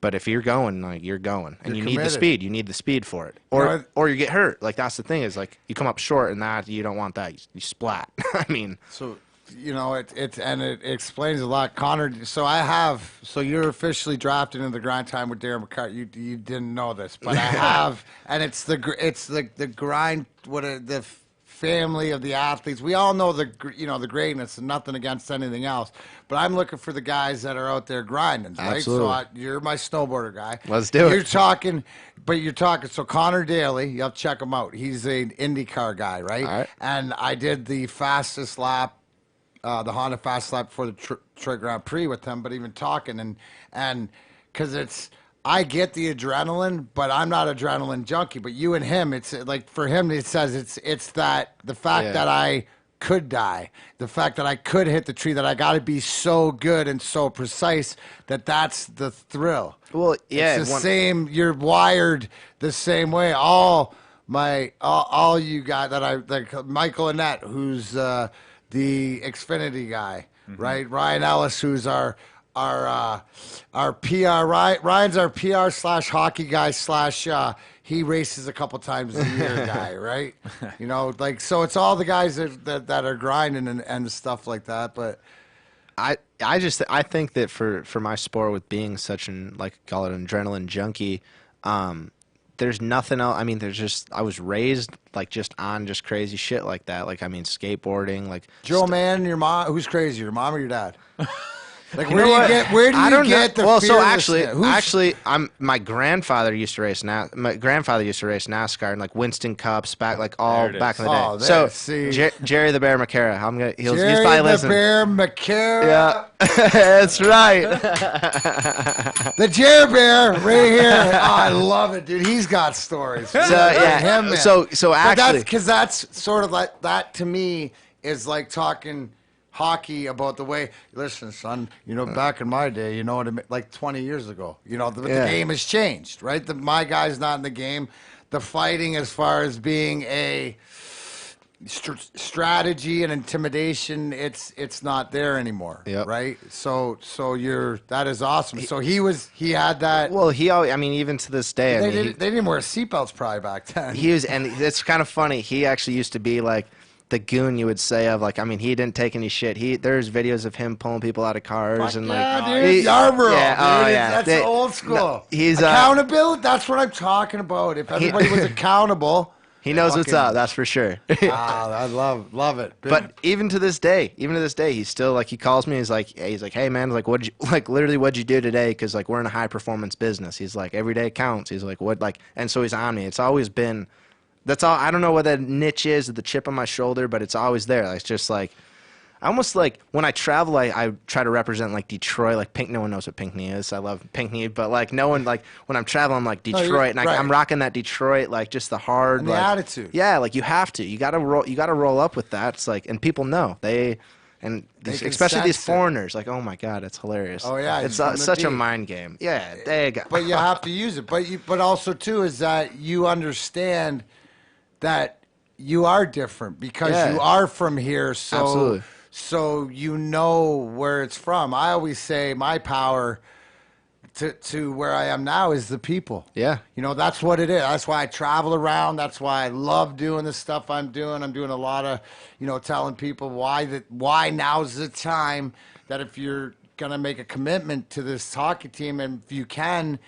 But if you're going, like you're going and you need the speed, you need the speed for it or you get hurt. Like that's the thing is like you come up short and that you don't want that. You splat. I mean, so it explains a lot. Connor, so you're officially drafted into the grind time with Darren McCarty. You didn't know this, but I have, and it's the grind. The family of the athletes. We all know the greatness, and nothing against anything else. But I'm looking for the guys that are out there grinding, right? Absolutely. So you're my snowboarder guy. Let's do it. You're talking. So Connor Daly, you'll check him out. He's an IndyCar guy, right? All right. And I did the fastest lap, the Honda fast lap before the Detroit Grand Prix with him. But even talking and because I get the adrenaline, but I'm not adrenaline junkie. But you and him, it's like for him, it says it's that the fact that I could die, the fact that I could hit the tree, that I got to be so good and so precise that's the thrill. Well, yeah, it's the same. You're wired the same way. All you guys that I like, Michael Annette, who's the Xfinity guy, right? Ryan Ellis, who's our PR. Ryan's our PR / hockey guy / he races a couple times a year guy, right? So it's all the guys that are grinding and stuff like that. But I think that for my sport, with being such an, call it an adrenaline junkie, there's nothing else. I mean, I was raised just on crazy shit like that. Skateboarding, Joe, man, your mom, who's crazy, your mom or your dad? Where do you get the Well, so fearlessness? my grandfather used to race NASCAR and Winston Cups back back in the day. So Jerry the Bear McCarra. He's Jerry probably the Bear McCarra. Yeah, that's right. The Jerry Bear right here. Oh, I love it, dude. He's got stories. So yeah, him, man. so actually, that's sort of like that to me is like talking hockey about the way, listen, son, back in my day, you know what I mean? 20 years ago, the game has changed, right? My guy's not in the game. The fighting as far as being a strategy and intimidation, it's not there anymore, right? So that is awesome. So he had that. Well, even to this day, they didn't wear seatbelts probably back then. And it's kind of funny. He actually used to be the goon, you would say, of he didn't take any shit. There's videos of him pulling people out of cars dude, Yarborough. That's old school. No, he's accountability. That's what I'm talking about. If everybody was accountable, he knows what's up. That's for sure. I love it. But even to this day, he's still he calls me. He's like, hey man, what'd you do today? Because we're in a high performance business. He's like, every day counts. He's like, what and so he's on me. It's always been. That's all. I don't know what that niche is, the chip on my shoulder, but it's always there. It's just almost when I travel, I try to represent Detroit, Pink. No one knows what Pinckney is. I love Pinckney, but no one when I'm traveling, I'm Detroit, and I'm rocking that Detroit, just the hard, and the attitude. Yeah, you have to. You gotta roll up with that. It's and people know especially these foreigners, oh my god, it's hilarious. Oh yeah, it's such a mind game. Yeah, but you have to use it. But also too is that you understand that you are different because you are from here. So, absolutely. So where it's from. I always say my power to where I am now is the people. Yeah. That's what it is. That's why I travel around. That's why I love doing the stuff I'm doing. I'm doing a lot of, telling people why now's the time that if you're going to make a commitment to this hockey team, and if you can,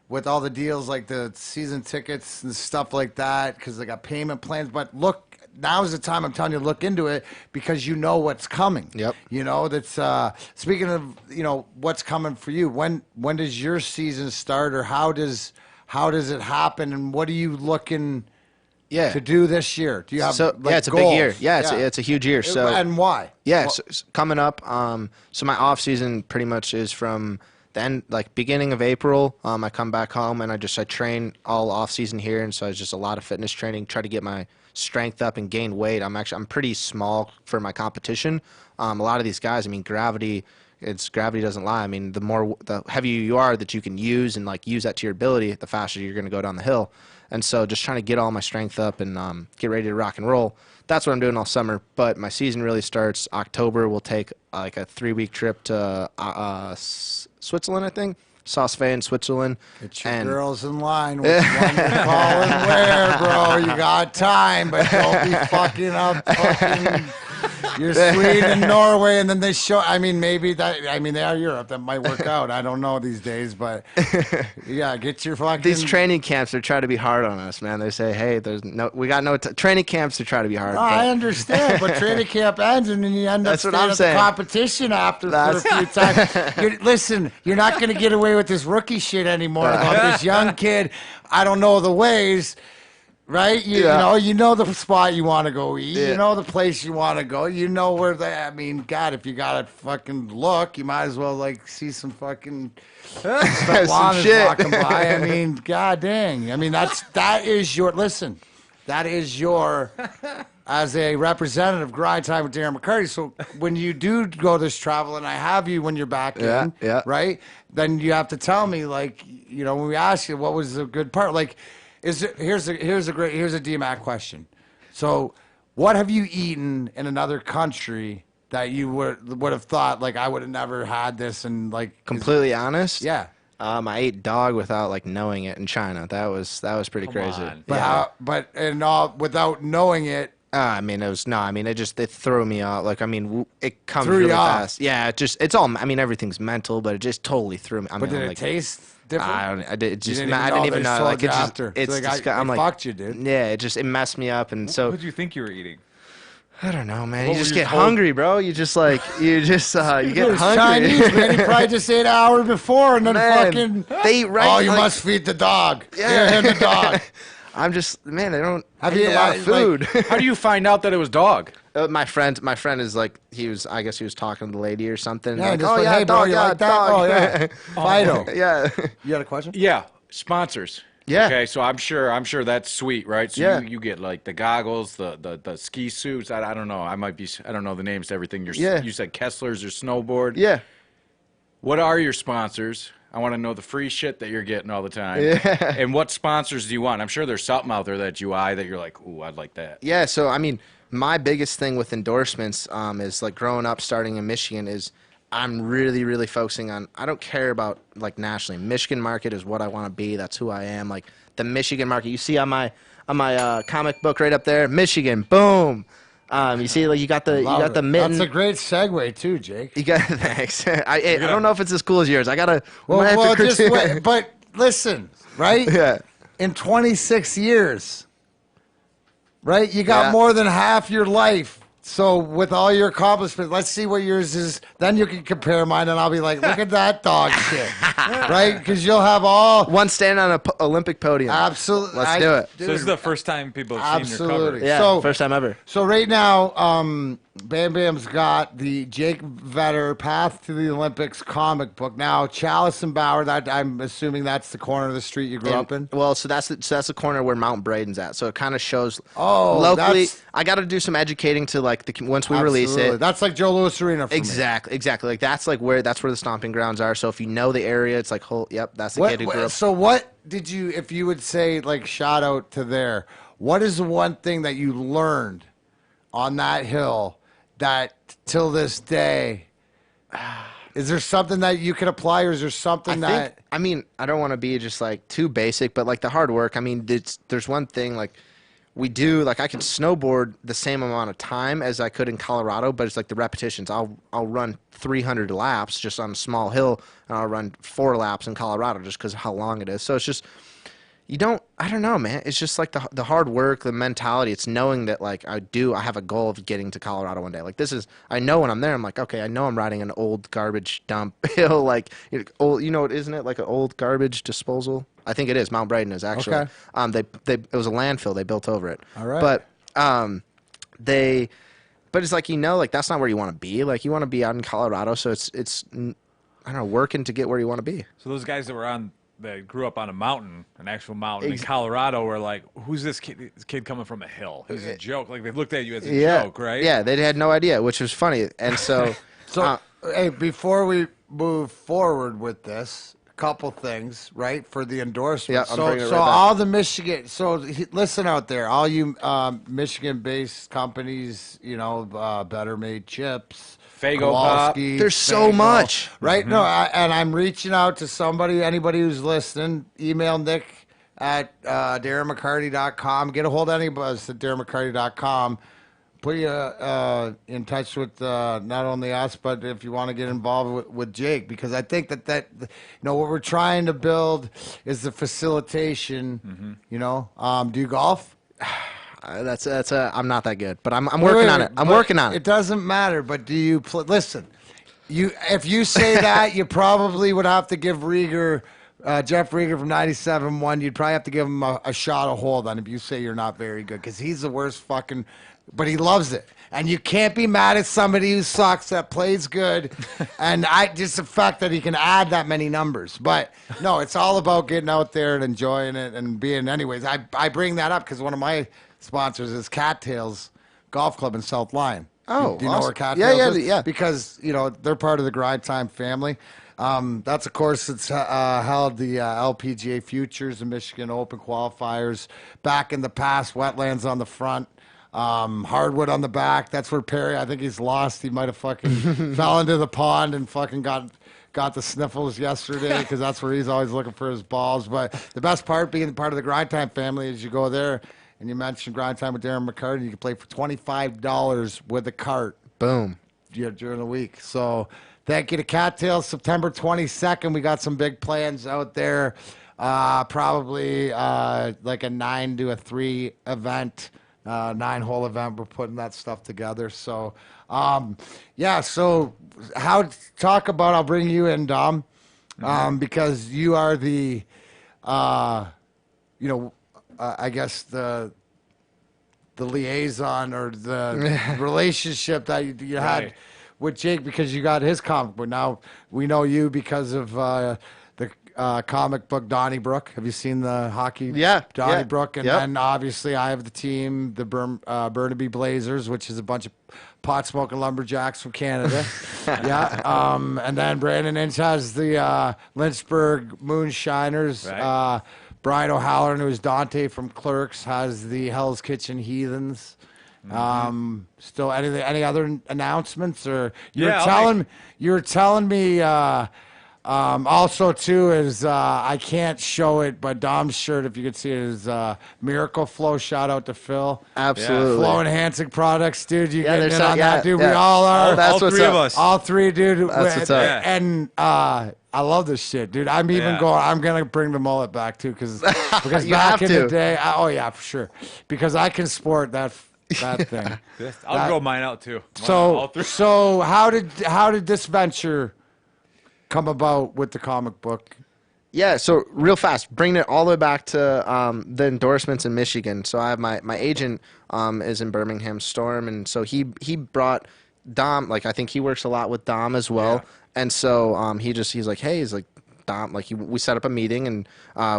with all the deals like the season tickets and stuff like that, because they got payment plans. But look, now's the time I'm telling you to look into it because you know what's coming. Yep. That's speaking of what's coming for you. When does your season start, or how does it happen, and what are you looking to do this year? Do you have it's goals? A big year. Yeah, it's a huge year. So and why? Yeah, so coming up. So my off season pretty much is from then beginning of April. I come back home and I train all off season here, and so it's just a lot of fitness training, try to get my strength up and gain weight. I'm pretty small for my competition. A lot of these guys, gravity doesn't lie. The heavier you are that you can use and use that to your ability, the faster you're going to go down the hill. And so just trying to get all my strength up and get ready to rock and roll. That's what I'm doing all summer. But my season really starts October. We'll take a 3-week trip to Switzerland, I think. Sauce-Fay, Switzerland. Get your girls in line with one to call and where, bro. You got time, but don't be fucking up You're Sweden and Norway, and then they show. I mean, maybe that. I mean, they are Europe. That might work out. I don't know these days, but yeah, get your fucking. These training camps are trying to be hard on us, man. They say, hey, we got no training camps to try to be hard. No, I understand, but training camp ends, and then you end up That's what staying I'm at saying. the competition after for a few times. Listen, you're not going to get away with this rookie shit anymore about this young kid. I don't know the ways. Right? You know the spot you want to go eat. Yeah. You know the place you want to go. You know where I mean, God, if you got to fucking look, you might as well, like, see some fucking Svetlanas shit. walking by. I mean, God dang. I mean, that is your, listen, that is your, as a representative, grind time with Darren McCarty. So when you do go this travel, and I have you when you're back in, right? Then you have to tell me, like, you know, when we ask you what was the good part, like, here's a DMAC question. So, what have you eaten in another country that you would have thought, like, I would have never had this, and like Completely honest? Yeah. I ate dog without like knowing it in China. That was pretty crazy. on. But without knowing it, I mean, it threw me off. Like, I mean, it comes Threw you really off. fast. Yeah, it's all. I mean, everything's mental, but it just totally threw me. I but mean, did like, it taste different? I didn't even they know. sold Like, you it just, after. it's. So just, they I'm like, fucked you, dude. yeah, it messed me up, and so What did you think you were eating? I don't know, man. What You were just you get told? hungry, bro. You just like you get It was hungry. Chinese, man. He probably just ate an hour before, and then Man, fucking. they eat right. Oh, you like, must feed the dog. Yeah. Give him the dog. I'm just man. They don't Have eat you, a lot of food. How do you find out that it was dog? My friend is like I guess he was talking to the lady or something. Yeah, like, just oh like, yeah, hey, bro, dog, you yeah, like that? dog. Oh, yeah. Fido. yeah. You had a question? Yeah, sponsors. Yeah. Okay, so I'm sure that's sweet, right? So Yeah. you get like the goggles, the ski suits. I don't know. I don't know the names to everything. Yeah. You said Kessler's or snowboard. Yeah. What are your sponsors? I want to know the free shit that you're getting all the time. Yeah. And what sponsors do you want? I'm sure there's something out there that you eye that you're like, ooh, I'd like that. Yeah, so I mean, my biggest thing with endorsements is like growing up, starting in Michigan, is I'm really, really focusing on. I don't care about like nationally. Michigan market is what I want to be. That's who I am. Like the Michigan market. You see on my comic book right up there, Michigan. Boom. You see, like you got the mitten. That's a great segue too, Jake. You got thanks. I don't know if it's as cool as yours. I gotta. Well, just wait. But listen, right? Yeah. In 26 years, right? You got Yeah. more than half your life. So with all your accomplishments, let's see what yours is. Then you can compare mine, and I'll be like, look at that dog shit, right? Because you'll have all One stand on an Olympic podium. absolutely. Let's do it. So this is the first time people have seen your cover. Absolutely. Yeah, So- first time ever. So right now, Bam Bam's got the Jake Vetter Path to the Olympics comic book. Now, Chalice and Bauer, that I'm assuming that's the corner of the street you grew up in. Well, so that's the corner where Mount Braden's at. So it kind of shows locally. that's- I got to do some educating to like once we release Absolutely. it. That's like Joe Louis Arena for me. Exactly. Like that's where the stomping grounds are. So if you know the area, it's like, yep, that's the kid who grew up. So what did you, if you would say, like, shout out to there, what is the one thing that you learned on that hill that till this day, is there something that you can apply, or is there something I mean, I don't want to be just like too basic, but like the hard work. I mean, there's one thing like we do, like I can snowboard the same amount of time as I could in Colorado, but it's like the repetitions. I'll run 300 laps just on a small hill, and I'll run 4 laps in Colorado just because of how long it is. So it's just, I don't know, man. It's just like the hard work, the mentality. It's knowing that like I have a goal of getting to Colorado one day. Like I know when I'm there, I'm like, okay, I know I'm riding an old garbage dump hill, like old, isn't it like an old garbage disposal? I think it is. Mount Braden is actually. Okay. It was a landfill. They built over it. All right. But but it's like, like that's not where you want to be. Like you want to be out in Colorado. So it's I don't know, working to get where you want to be. So those guys that grew up on a mountain, an actual mountain in Colorado, were like, who's this kid coming from a hill? He's a joke. Like they looked at you as a joke, right? Yeah, they had no idea, which was funny. And so, hey, before we move forward with this, a couple things, right, for the endorsement. Yeah, I'm bringing it right back. all the Michigan, listen out there, all you Michigan-based companies, Better Made Chips, Fago Pop. Kowalski, There's so Fago, much. right? No, and I'm reaching out to anybody who's listening. Email Nick at DarrenMcCarty.com. Get a hold of anybody at DarrenMcCarty.com. put you in touch with not only us, but if you want to get involved with Jake, because I think that what we're trying to build is the facilitation. Do you golf? I'm not that good, but I'm working on it. I'm working on it. It doesn't matter. But do you listen? If you say that, you probably would have to give Rieger. Jeff Rieger from 97.1, you'd probably have to give him a shot of hold on if you say you're not very good, because he's the worst fucking, but he loves it. And you can't be mad at somebody who sucks that plays good. And just the fact that he can add that many numbers. But no, it's all about getting out there and enjoying it and being, anyways. I bring that up because one of my sponsors is Cattails Golf Club in South Lyon. Oh, do you know awesome. where Cattails is? Yeah. Because, they're part of the Grind Time family. That's, of course, it's held the LPGA Futures and Michigan Open qualifiers. Back in the past, wetlands on the front, hardwood on the back. That's where Perry, I think he's lost. He might have fucking fell into the pond and fucking got the sniffles yesterday, because that's where he's always looking for his balls. But the best part, being part of the Grind Time family, is you go there and you mention Grind Time with Darren McCarty, you can play for $25 with a cart. Boom. During the week. So thank you to Cattails. September 22nd, we got some big plans out there. Probably like a 9 to a 3 event, 9-hole event. We're putting that stuff together. So, so talk about, I'll bring you in, Dom, because you are the, I guess the liaison or the relationship that you had with Jake, because you got his comic book. Now we know you because of the comic book Donnybrook. Have you seen the hockey? Yeah, Donnybrook. yeah. And then obviously I have the team, the Burnaby Blazers, which is a bunch of pot-smoking lumberjacks from Canada. And then Brandon Inch has the Lynchburg Moonshiners. Right. Brian O'Halloran, who's Dante from Clerks, has the Hell's Kitchen Heathens. Still, any other announcements? Or you were telling me also too is I can't show it, but Dom's shirt, if you could see it, is Miracle Flow. Shout out to Phil. Absolutely. Flow enhancing products, dude. You getting in there's on that, dude? We all are. That's all what's three up. of us. All three, dude. That's what's up. And I love this shit, dude. I'm even going. I'm gonna bring the mullet back too, because You back have in to. the day, for sure, because I can sport that thing. I'll grow mine out too. So how did this venture come about with the comic book? Yeah, so real fast, bringing it all the way back to the endorsements in Michigan. So I have my agent is in Birmingham, Storm, and so he brought Dom. Like, I think he works a lot with Dom as well, and so he's like, hey, he's like, Dom, like we set up a meeting and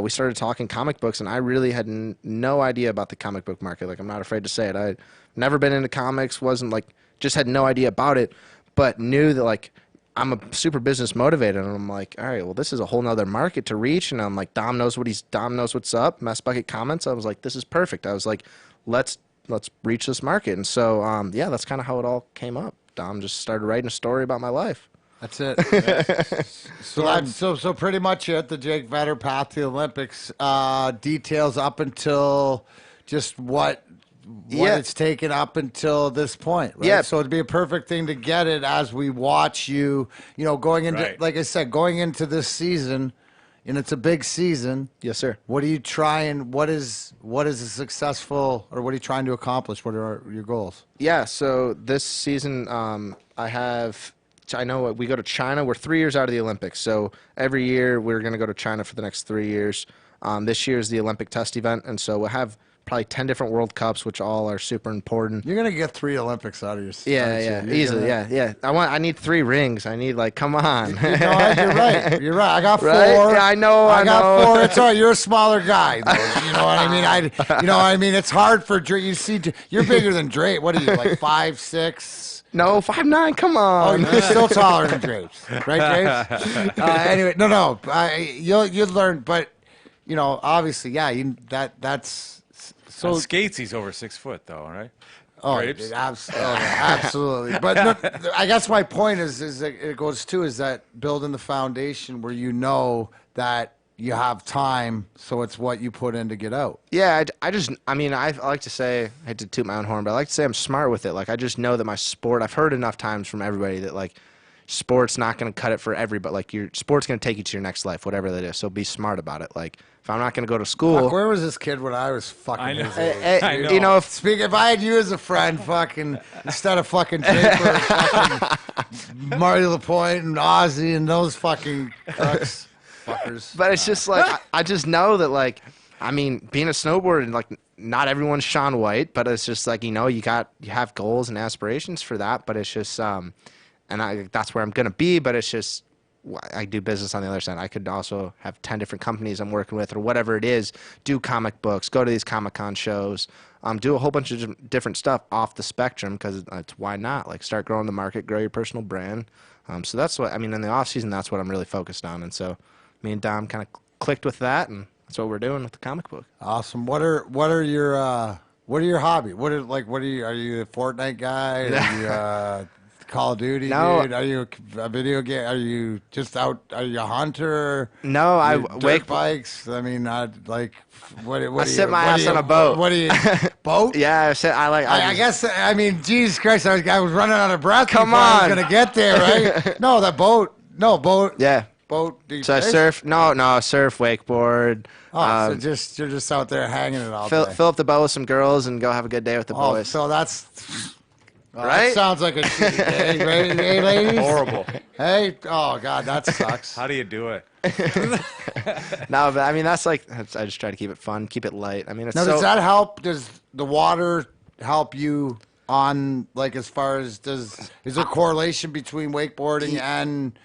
we started talking comic books, and I really had no idea about the comic book market. Like, I'm not afraid to say it. I'd never been into comics, wasn't like, just had no idea about it, but knew that like I'm a super business motivated, and I'm like, all right, well, this is a whole nother market to reach, and I'm like, Dom knows what's up. Mess Bucket Comments. I was like, this is perfect. I was like, let's reach this market, and so that's kind of how it all came up. Dom just started writing a story about my life. That's it. So pretty much it. The Jake Vetter path to the Olympics details up until just what it's taken up until this point, right? Yeah. So it'd be a perfect thing to get it as we watch you, going into, like I said, going into this season, and it's a big season. Yes, sir. What are you trying? What is a successful, or what are you trying to accomplish? What are your goals? Yeah. So this season, I know we go to China. We're 3 years out of the Olympics. So every year we're going to go to China for the next 3 years. This year is the Olympic test event. And so we'll have probably 10 different World Cups, which all are super important. You're going to get 3 Olympics out of your easily. Yeah. I need 3 rings. I need, like, come on. You're right. I got 4. Right? Yeah, I know. I got 4. It's all right. You're a smaller guy, though. You know what I mean? It's hard for Drake. You see, you're bigger than Drake. What are you, like 5'6"? No, 5'9". Come on. Oh, you're still taller than Drapes, right, Drapes? Anyway, no. You'll learn, but obviously, that's so. On skates, he's over 6 foot, though, right? Oh, Drapes? absolutely. But no, I guess my point is that it goes to is that building the foundation where that you have time, so it's what you put in to get out. Yeah, I mean, I like to say, I hate to toot my own horn, but I like to say I'm smart with it. Like, I just know that my sport, I've heard enough times from everybody that, like, sport's not going to cut it for everybody. Like, your sport's going to take you to your next life, whatever that is. So be smart about it. Like, if I'm not going to go to school. Fuck, where was this kid when I was fucking I know. his age? I know. You know, If I had you as a friend, fucking, instead of fucking Draper, fucking Marty LaPointe and Ozzy and those fucking crooks, fuckers. but it's just like, I just know that, like, I mean, being a snowboarder, like, not everyone's Shaun White, but it's just like, you know, you have goals and aspirations for that, but it's just, and that's where I'm going to be, but it's just, I do business on the other side. I could also have 10 different companies I'm working with or whatever it is, do comic books, go to these Comic-Con shows, do a whole bunch of different stuff off the spectrum because it's why not? Like, start growing the market, grow your personal brand. So that's what, I mean, in the off season, that's what I'm really focused on. And so me and Dom kind of clicked with that, and that's what we're doing with the comic book. Awesome. What are your hobby? Are you a Fortnite guy? Are you Call of Duty, No. dude? Are you a video game? Are you just out? Are you a hunter? No, I dirt bikes. I mean, what? I sit my ass on a boat. What do you boat? Yeah, I guess. I mean, Jesus Christ! I was running out of breath. Come before I on. was gonna get there, right? No, that boat. No boat. Yeah. Boat. Do you So I fish? surf. No, surf, wakeboard. Oh, so you're just out there hanging it all Fill day. up the boat with some girls and go have a good day with the boys. So that's. Right? That sounds like a shitty day, right? Hey, ladies? Horrible. Hey? Oh, God, that sucks. How do you do it? No, but I mean, I just try to keep it fun, keep it light. I mean, it's Now, does that help? Does the water help you on, like, as far as, is there correlation between wakeboarding and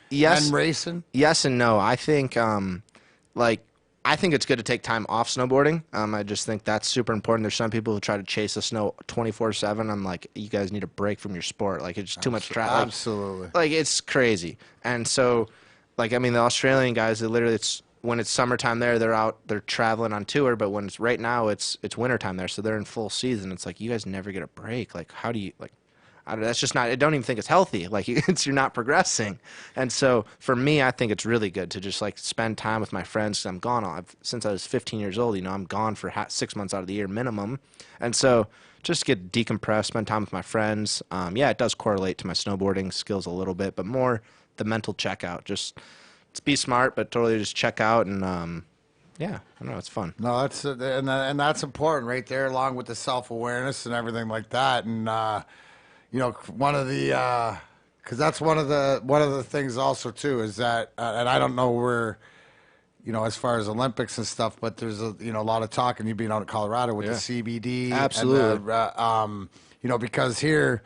racing? Yes and no. I think, I think it's good to take time off snowboarding. I just think that's super important. There's some people who try to chase the snow 24/7. I'm like, you guys need a break from your sport. Like, it's just too much travel. Absolutely. Like, it's crazy. And so, like, I mean, the Australian guys, they literally, when it's summertime there, they're traveling on tour. But when it's right now, it's wintertime there, so they're in full season. It's like, you guys never get a break. Like, how do you, like, that's just not, I don't even think it's healthy. Like, you're not progressing. And so for me, I think it's really good to just, like, spend time with my friends. 'Cause I'm gone since I was 15 years old, you know, I'm gone for 6 months out of the year minimum. And so just get decompressed, spend time with my friends. Yeah, it does correlate to my snowboarding skills a little bit, but more the mental checkout. Just be smart, but totally just check out. And yeah, I don't know, it's fun. No, and that's important right there, along with the self-awareness and everything like that. And, you know, one of the, because that's one of the things also too is that, and I don't know where, you know, as far as Olympics and stuff, but there's a lot of talk, and you being out in Colorado with the CBD, Absolutely. and, you know, because here,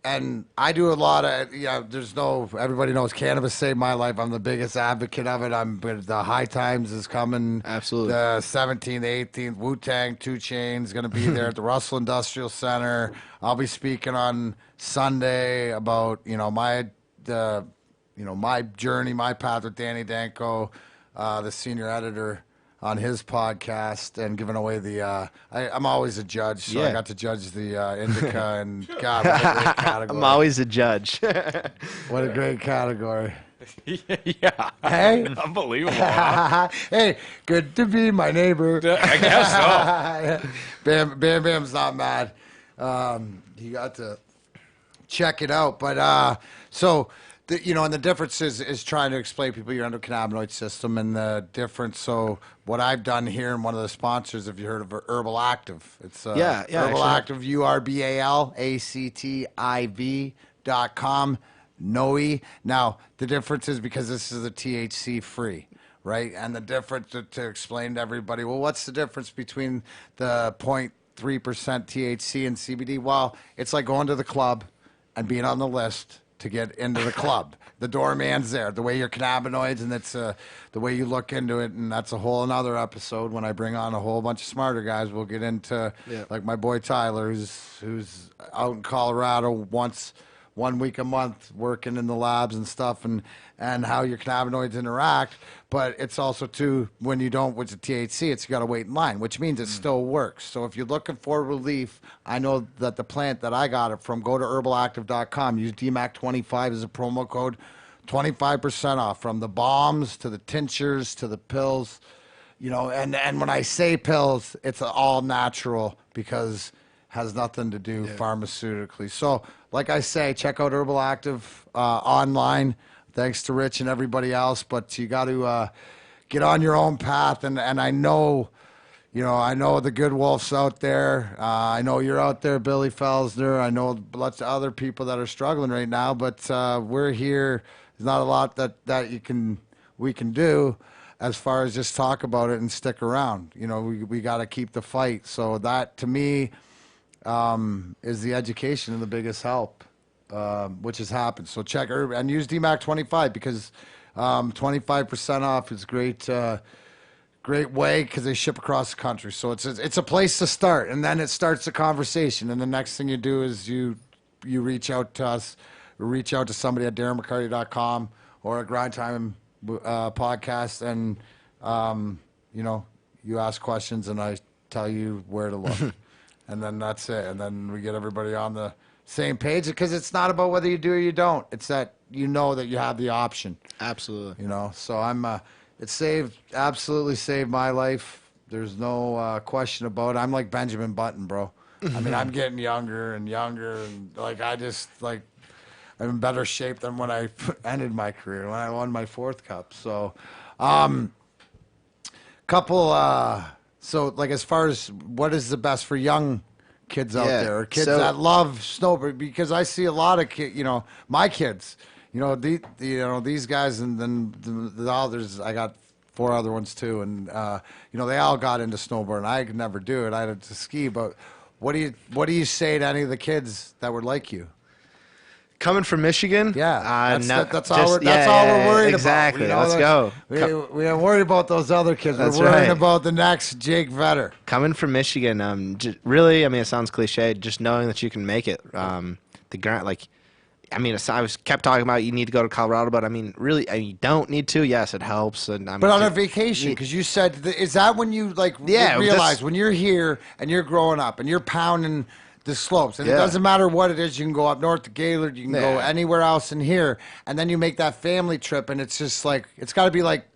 and I do a lot of, everybody knows cannabis saved my life. I'm the biggest advocate of it. But the High Times is coming. Absolutely. The 17th, 18th, Wu-Tang, 2 Chainz going to be there at the Russell Industrial Center. I'll be speaking on Sunday about, my journey, my path with Danny Danko, the senior editor, on his podcast, and giving away the I'm always a judge, so I got to judge the Indica, and God, what a great category. I'm always a judge. What a great category. Yeah. Hey? Unbelievable. Huh? Hey, good to be my neighbor. I guess so. Bam's not mad. He got to check it out, but so and the difference is trying to explain to people your endocannabinoid system and the difference. So what I've done here, and one of the sponsors, if you heard of Herbal Active, it's Herbal Active, URBALACTIV.com, NOE. Now the difference is because this is a THC free, right? And the difference to explain to everybody, well, what's the difference between the 0.3% THC and CBD? Well, it's like going to the club and being on the list to get into the club. The doorman's there. The way your cannabinoids, and that's the way you look into it, and that's a whole another episode when I bring on a whole bunch of smarter guys. We'll get into like my boy Tyler, who's out in Colorado one week a month working in the labs and stuff, and how your cannabinoids interact. But it's also too, when you don't with the THC, it's you got to wait in line, which means it still works. So if you're looking for relief, I know that the plant that I got it from, go to herbalactive.com, use DMAC25 as a promo code, 25% off, from the bombs to the tinctures to the pills. You know, and when I say pills, it's all natural because it has nothing to do pharmaceutically. So, like I say, check out Herbal Active online. Thanks to Rich and everybody else, but you got to get on your own path. And I know, you know, I know the good wolves out there. I know you're out there, Billy Felsner. I know lots of other people that are struggling right now, but we're here. There's not a lot that we can do as far as just talk about it and stick around. You know, we got to keep the fight. So that, to me, is the education and the biggest help, which has happened. So check and use DMAC 25 because 25% off is great. Great way because they ship across the country. So it's a place to start, and then it starts a conversation. And the next thing you do is you reach out to us, or reach out to somebody at DarrenMcCarty.com or a Grind Time podcast, and you know, you ask questions, and I tell you where to look, and then that's it. And then we get everybody on the same page because it's not about whether you do or you don't. It's that you know that you have the option. Absolutely. You know, so it absolutely saved my life. There's no question about it. I'm like Benjamin Button, bro. I mean, I'm getting younger and younger, and like I'm in better shape than when I ended my career, when I won my 4th cup. So, so like as far as what is the best for young kids out there, or kids that love snowboard, because I see a lot of kids, you know, my kids, you know, these guys, and then the others, I got 4 other ones too, and you know, they all got into snowboarding. I could never do it. I had to ski. But what do you say to any of the kids that were like you? Coming from Michigan, that's all we're worried exactly. about. Let's go. We aren't worried about those other kids. We're worried about the next Jake Vetter. Coming from Michigan, really, I mean, it sounds cliche. Just knowing that you can make it, the ground, like, I mean, I was kept talking about you need to go to Colorado, but I mean, really, you don't need to. Yes, it helps. And but on a vacation, because you said, is that when you realize when you're here and you're growing up and you're pounding the slopes, and it doesn't matter what it is, you can go up north to Gaylord, you can go anywhere else in here, and then you make that family trip, and it's just like, it's got to be like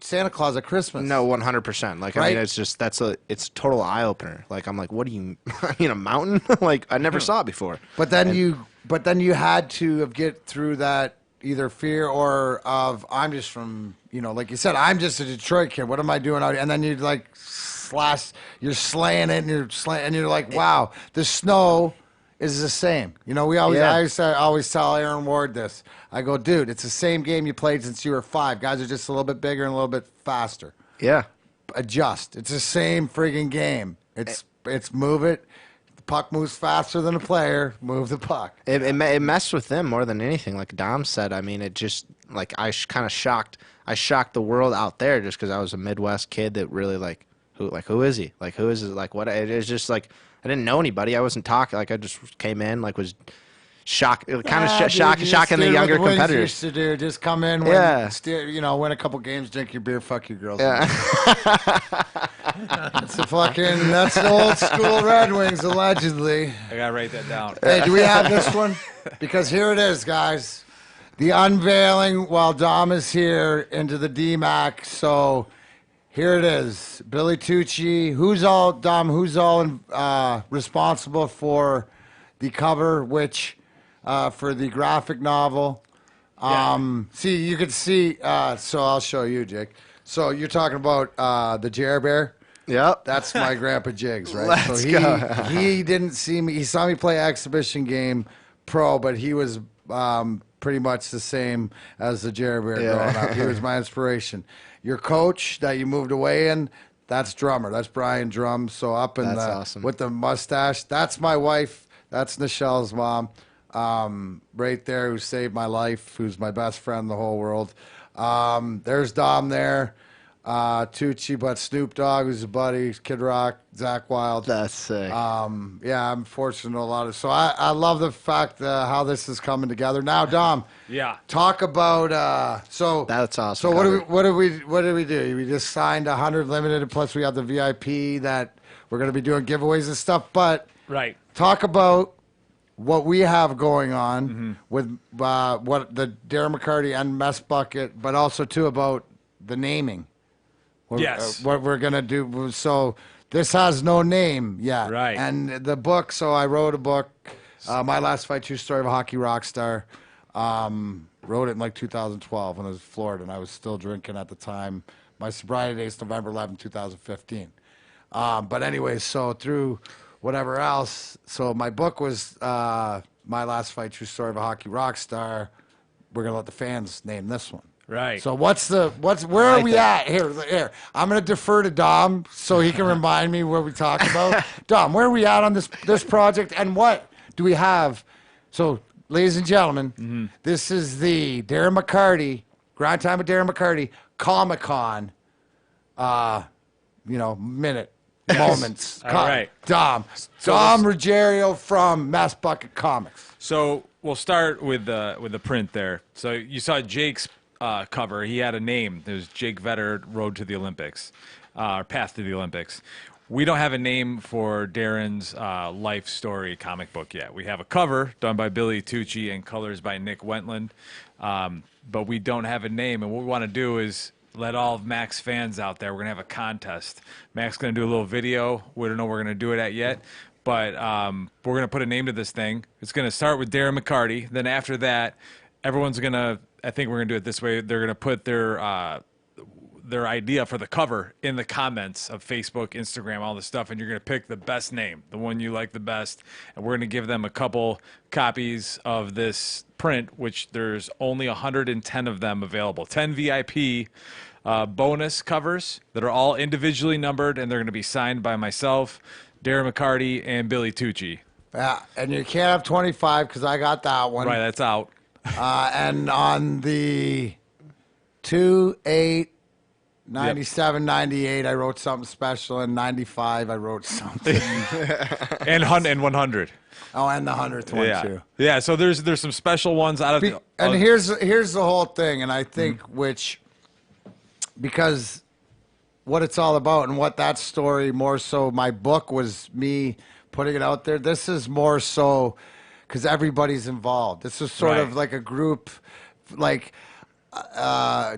Santa Claus at Christmas. No, 100%. Like, right? I mean, it's just, it's a total eye opener. Like, I'm like, what do you, I mean, a mountain? Like, I never saw it before. But then you had to get through that either fear or of, I'm just from, you know, like you said, I'm just a Detroit kid. What am I doing out here? And then you're like, you're slaying it, and you're like, wow, the snow is the same. You know, I always tell Aaron Ward this. I go, dude, it's the same game you played since you were 5. Guys are just a little bit bigger and a little bit faster. Yeah. Adjust. It's the same friggin' game. It's move it. The puck moves faster than a player. Move the puck. It messed with them more than anything. Like Dom said, I mean, it just, like, I shocked the world out there just because I was a Midwest kid that really, who is he? Like, who is it? Like, what? It was just like, I didn't know anybody. I wasn't talking. Like, I just came in, like, was shocking the younger competitors. Used to do, just come in, win a couple games, drink your beer, fuck your girls. Yeah. That's the old school Red Wings, allegedly. I gotta write that down. Hey, do we have this one? Because here it is, guys. The unveiling while Dom is here into the DMAC. So here it is. Billy Tucci. Who's all responsible for the cover, which for the graphic novel? See, you can see. So I'll show you, Jake. So you're talking about the Jer Bear. Yep. That's my grandpa Jigs, right? Let's go. He didn't see me. He saw me play exhibition game pro, but he was pretty much the same as the Jer Bear growing up. He was my inspiration. Your coach that you moved away in, that's drummer. That's Brian Drum. So up in awesome. With the mustache, that's my wife. That's Nichelle's mom, right there, who saved my life, who's my best friend in the whole world. There's Dom there. Tucci, but Snoop Dogg, who's a buddy, Kid Rock, Zach Wilde. That's sick. I'm fortunate to know a lot of. So I love the fact how this is coming together. Now, Dom, talk about. So that's awesome. So what do we do? We just signed 100 limited, plus we have the VIP that we're going to be doing giveaways and stuff. But right, talk about what we have going on with what the Darren McCarty and Mess Bucket, but also too about the naming. Yes. What we're gonna do. So this has no name yet. Right. And the book. So I wrote a book, My Last Fight: True Story of a Hockey Rock Star. Wrote it in like 2012 when I was in Florida, and I was still drinking at the time. My sobriety date is November 11, 2015. But anyway, so through whatever else, so my book was My Last Fight: True Story of a Hockey Rock Star. We're gonna let the fans name this one. Right. So where are we at? Here. I'm gonna defer to Dom so he can remind me what we talked about. Dom, where are we at on this project, and what do we have? So, ladies and gentlemen, this is the Darren McCarty, Grind Time with Darren McCarty, Comic-Con, moments. All right. Dom Ruggiero from Mass Bucket Comics. So we'll start with the print there. So you saw Jake's cover. He had a name. It was Jake Vetter, Road to the Olympics, or Path to the Olympics. We don't have a name for Darren's life story comic book yet. We have a cover done by Billy Tucci and colors by Nick Wentland, but we don't have a name. And what we want to do is let all of Mac's fans out there, we're going to have a contest. Mac's going to do a little video. We don't know where we're going to do it at yet, but we're going to put a name to this thing. It's going to start with Darren McCarty. Then after that, everyone's going to, I think we're going to do it this way, they're going to put their idea for the cover in the comments of Facebook, Instagram, all this stuff, and you're going to pick the best name, the one you like the best, and we're going to give them a couple copies of this print, which there's only 110 of them available. 10 VIP bonus covers that are all individually numbered, and they're going to be signed by myself, Darren McCarty, and Billy Tucci. Yeah, and you can't have 25 because I got that one. Right, that's out. And on the 2/8 97, 98, I wrote something special. And 95, I wrote something. and 100. Oh, and the 100th one, too. Yeah, so there's some special ones out of the... And here's the whole thing, and I think because what it's all about and what that story more so, my book was me putting it out there. This is more so because everybody's involved. This is sort of like a group, like...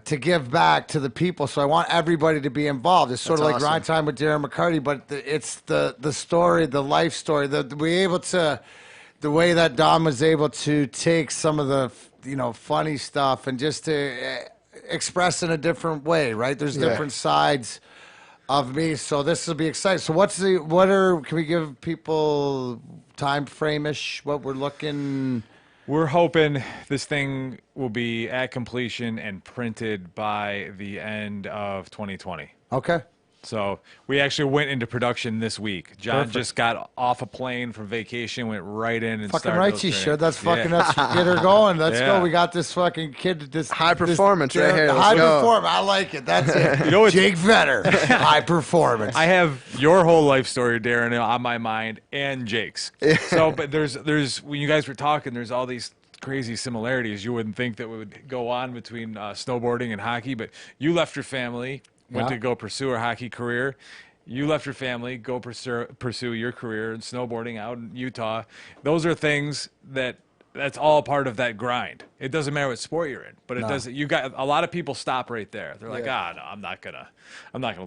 to give back to the people, so I want everybody to be involved. It's sort of like Grind Time with Darren McCarty, but it's the story, the life story. The way that Dom was able to take some of the funny stuff and just to express in a different way. Right? There's different sides of me, so this will be exciting. So can we give people time frame-ish? What we're looking. We're hoping this thing will be at completion and printed by the end of 2020. Okay. So we actually went into production this week. John just got off a plane from vacation, went right in and fucking started. Right, you should. That's fucking. Let's get her going. Let's go. We got this fucking kid. This high performance right here. High performance. I like it. That's it. Jake Vetter. High performance. I have your whole life story, Darren, on my mind, and Jake's. So, but there's when you guys were talking, there's all these crazy similarities. You wouldn't think that would go on between snowboarding and hockey, but you left your family. Went to go pursue a hockey career. You left your family, go pursue your career in snowboarding out in Utah. Those are things that's all part of that grind. It doesn't matter what sport you're in, but it doesn't. You got a lot of people stop right there. They're like, no, I'm not gonna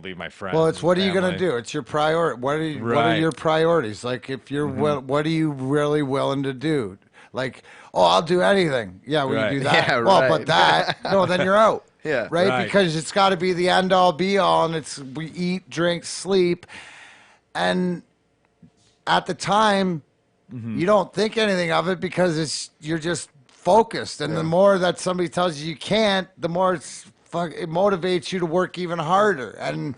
leave my friends. Well, it's what are you gonna do? It's your priority. What are your priorities? Like if you're what are you really willing to do? Like, I'll do anything. Yeah, we can do that. Yeah, well, but then you're out. Yeah. Right? Because it's got to be the end all be all, and we eat, drink, sleep. And at the time, you don't think anything of it because you're just focused. And the more that somebody tells you can't, the more it motivates you to work even harder. And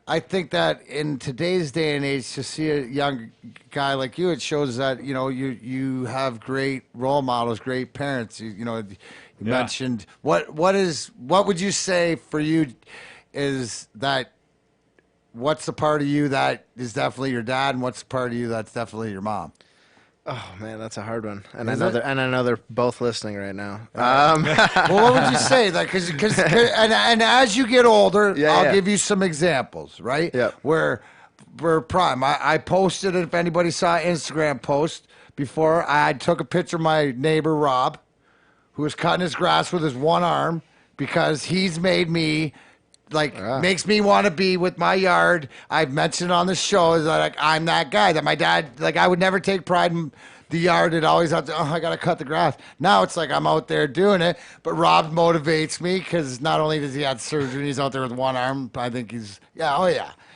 I think that in today's day and age, to see a young guy like you, it shows that you have great role models, great parents. You mentioned what would you say for you is that what's the part of you that is definitely your dad, and what's the part of you that's definitely your mom? Oh man, that's a hard one, and I know they're both listening right now. Well, what would you say? That because and as you get older, I'll give you some examples, right? Yeah. Where prime. I posted it. If anybody saw an Instagram post, before. I took a picture of my neighbor, Rob, who was cutting his grass with his one arm because he's made me, makes me want to be with my yard. I've mentioned on the show that I'm that guy, that my dad, I would never take pride in the yard. It always have to, I got to cut the grass. Now it's I'm out there doing it, but Rob motivates me because not only does he have surgery, he's out there with one arm. I think he's, wow.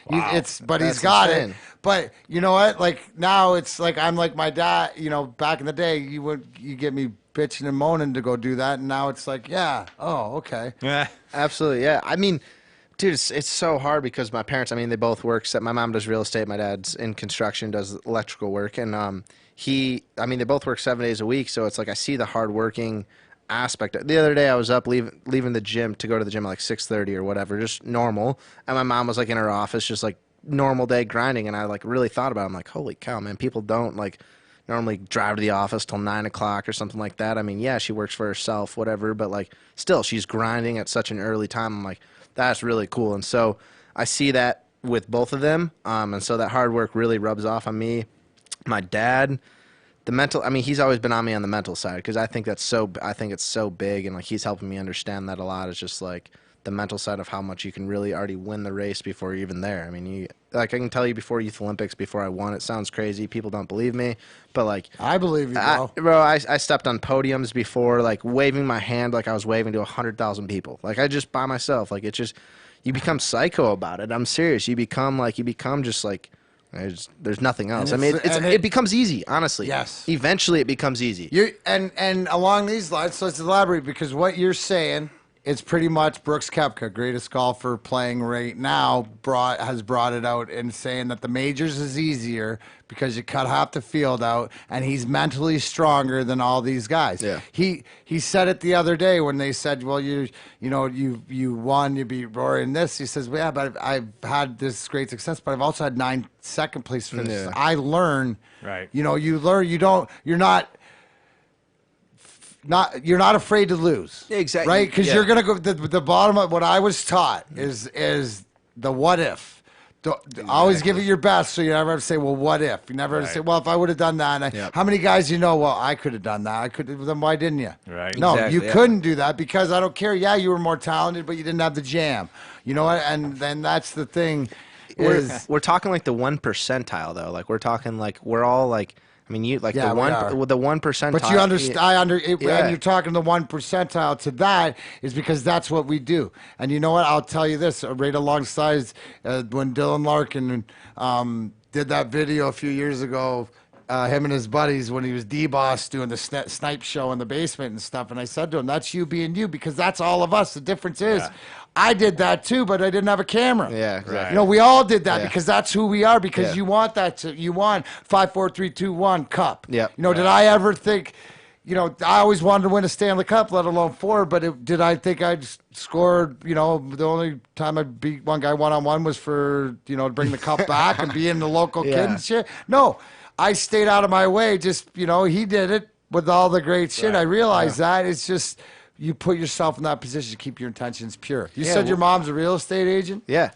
He's got insane. it. But you know what? Now it's I'm like my dad. Back in the day, you get me bitching and moaning to go do that, and now it's okay. Yeah. Absolutely, yeah. I mean, dude, it's so hard because my parents, they both work. My mom does real estate. My dad's in construction, does electrical work. And they both work 7 days a week. So it's I see the hardworking aspect. The other day I was up leaving the gym to go to the gym at 6:30 or whatever, just normal. And my mom was in her office, just normal day grinding. And I really thought about it. I'm like, holy cow, man, people don't normally drive to the office till 9 o'clock or something like that. Yeah, she works for herself, whatever. But still, she's grinding at such an early time. I'm like, that's really cool. And so I see that with both of them. And so that hard work really rubs off on me. My dad, the mental, he's always been on me on the mental side because I think it's so big. And he's helping me understand that a lot. It's just the mental side of how much you can really already win the race before you're even there. I can tell you before Youth Olympics, before I won, it sounds crazy. People don't believe me, but I believe you, bro. I stepped on podiums before, waving my hand I was waving to 100,000 people. I just by myself. It's just, you become psycho about it. I'm serious. You become just there's nothing else. It becomes easy, honestly. Yes. Eventually, it becomes easy. And along these lines, so let's elaborate because what you're saying. It's pretty much Brooks Koepka, greatest golfer playing right now, has brought it out and saying that the majors is easier because you cut half the field out, and he's mentally stronger than all these guys. Yeah. He said it the other day when they said, well, you won, you beat Rory in this. He says, well, yeah, but I've had this great success, but I've also had 9 second place finishes. Yeah. I learn. Right. You learn. You're not afraid to lose. Exactly. Right? Because you're going to go, the bottom of what I was taught is the what if. Always give it your best so you never have to say, well, what if? You never have to say, well, if I would have done that. How many guys well, I could have done that. Then why didn't you? Right. No, exactly, you couldn't do that because I don't care. Yeah, you were more talented, but you didn't have the jam. You know what? And then that's the thing. We're talking the 1 percentile, though. We're talking we're all you the one with the 1 percentile. But you understand, and Yeah. you're talking the 1 percentile to that is because that's what we do. And you know what? I'll tell you this right alongside when Dylan Larkin did that video a few years ago. Him and his buddies when he was D-Boss doing the snipe show in the basement and stuff. And I said to him, that's you being you because that's all of us. The difference is I did that too, but I didn't have a camera. Yeah, exactly. We all did that because that's who we are because Yeah. you want you want 5, 4, 3, 2, 1 cup. Yeah. Did I ever think, I always wanted to win a Stanley Cup, let alone 4, but did I think I'd score, the only time I beat one guy one-on-one was for, to bring the cup back and be in the local kid and shit? No. I stayed out of my way. Just, he did it with all the great shit. I realized that. It's just you put yourself in that position to keep your intentions pure. You said your mom's a real estate agent? Yeah.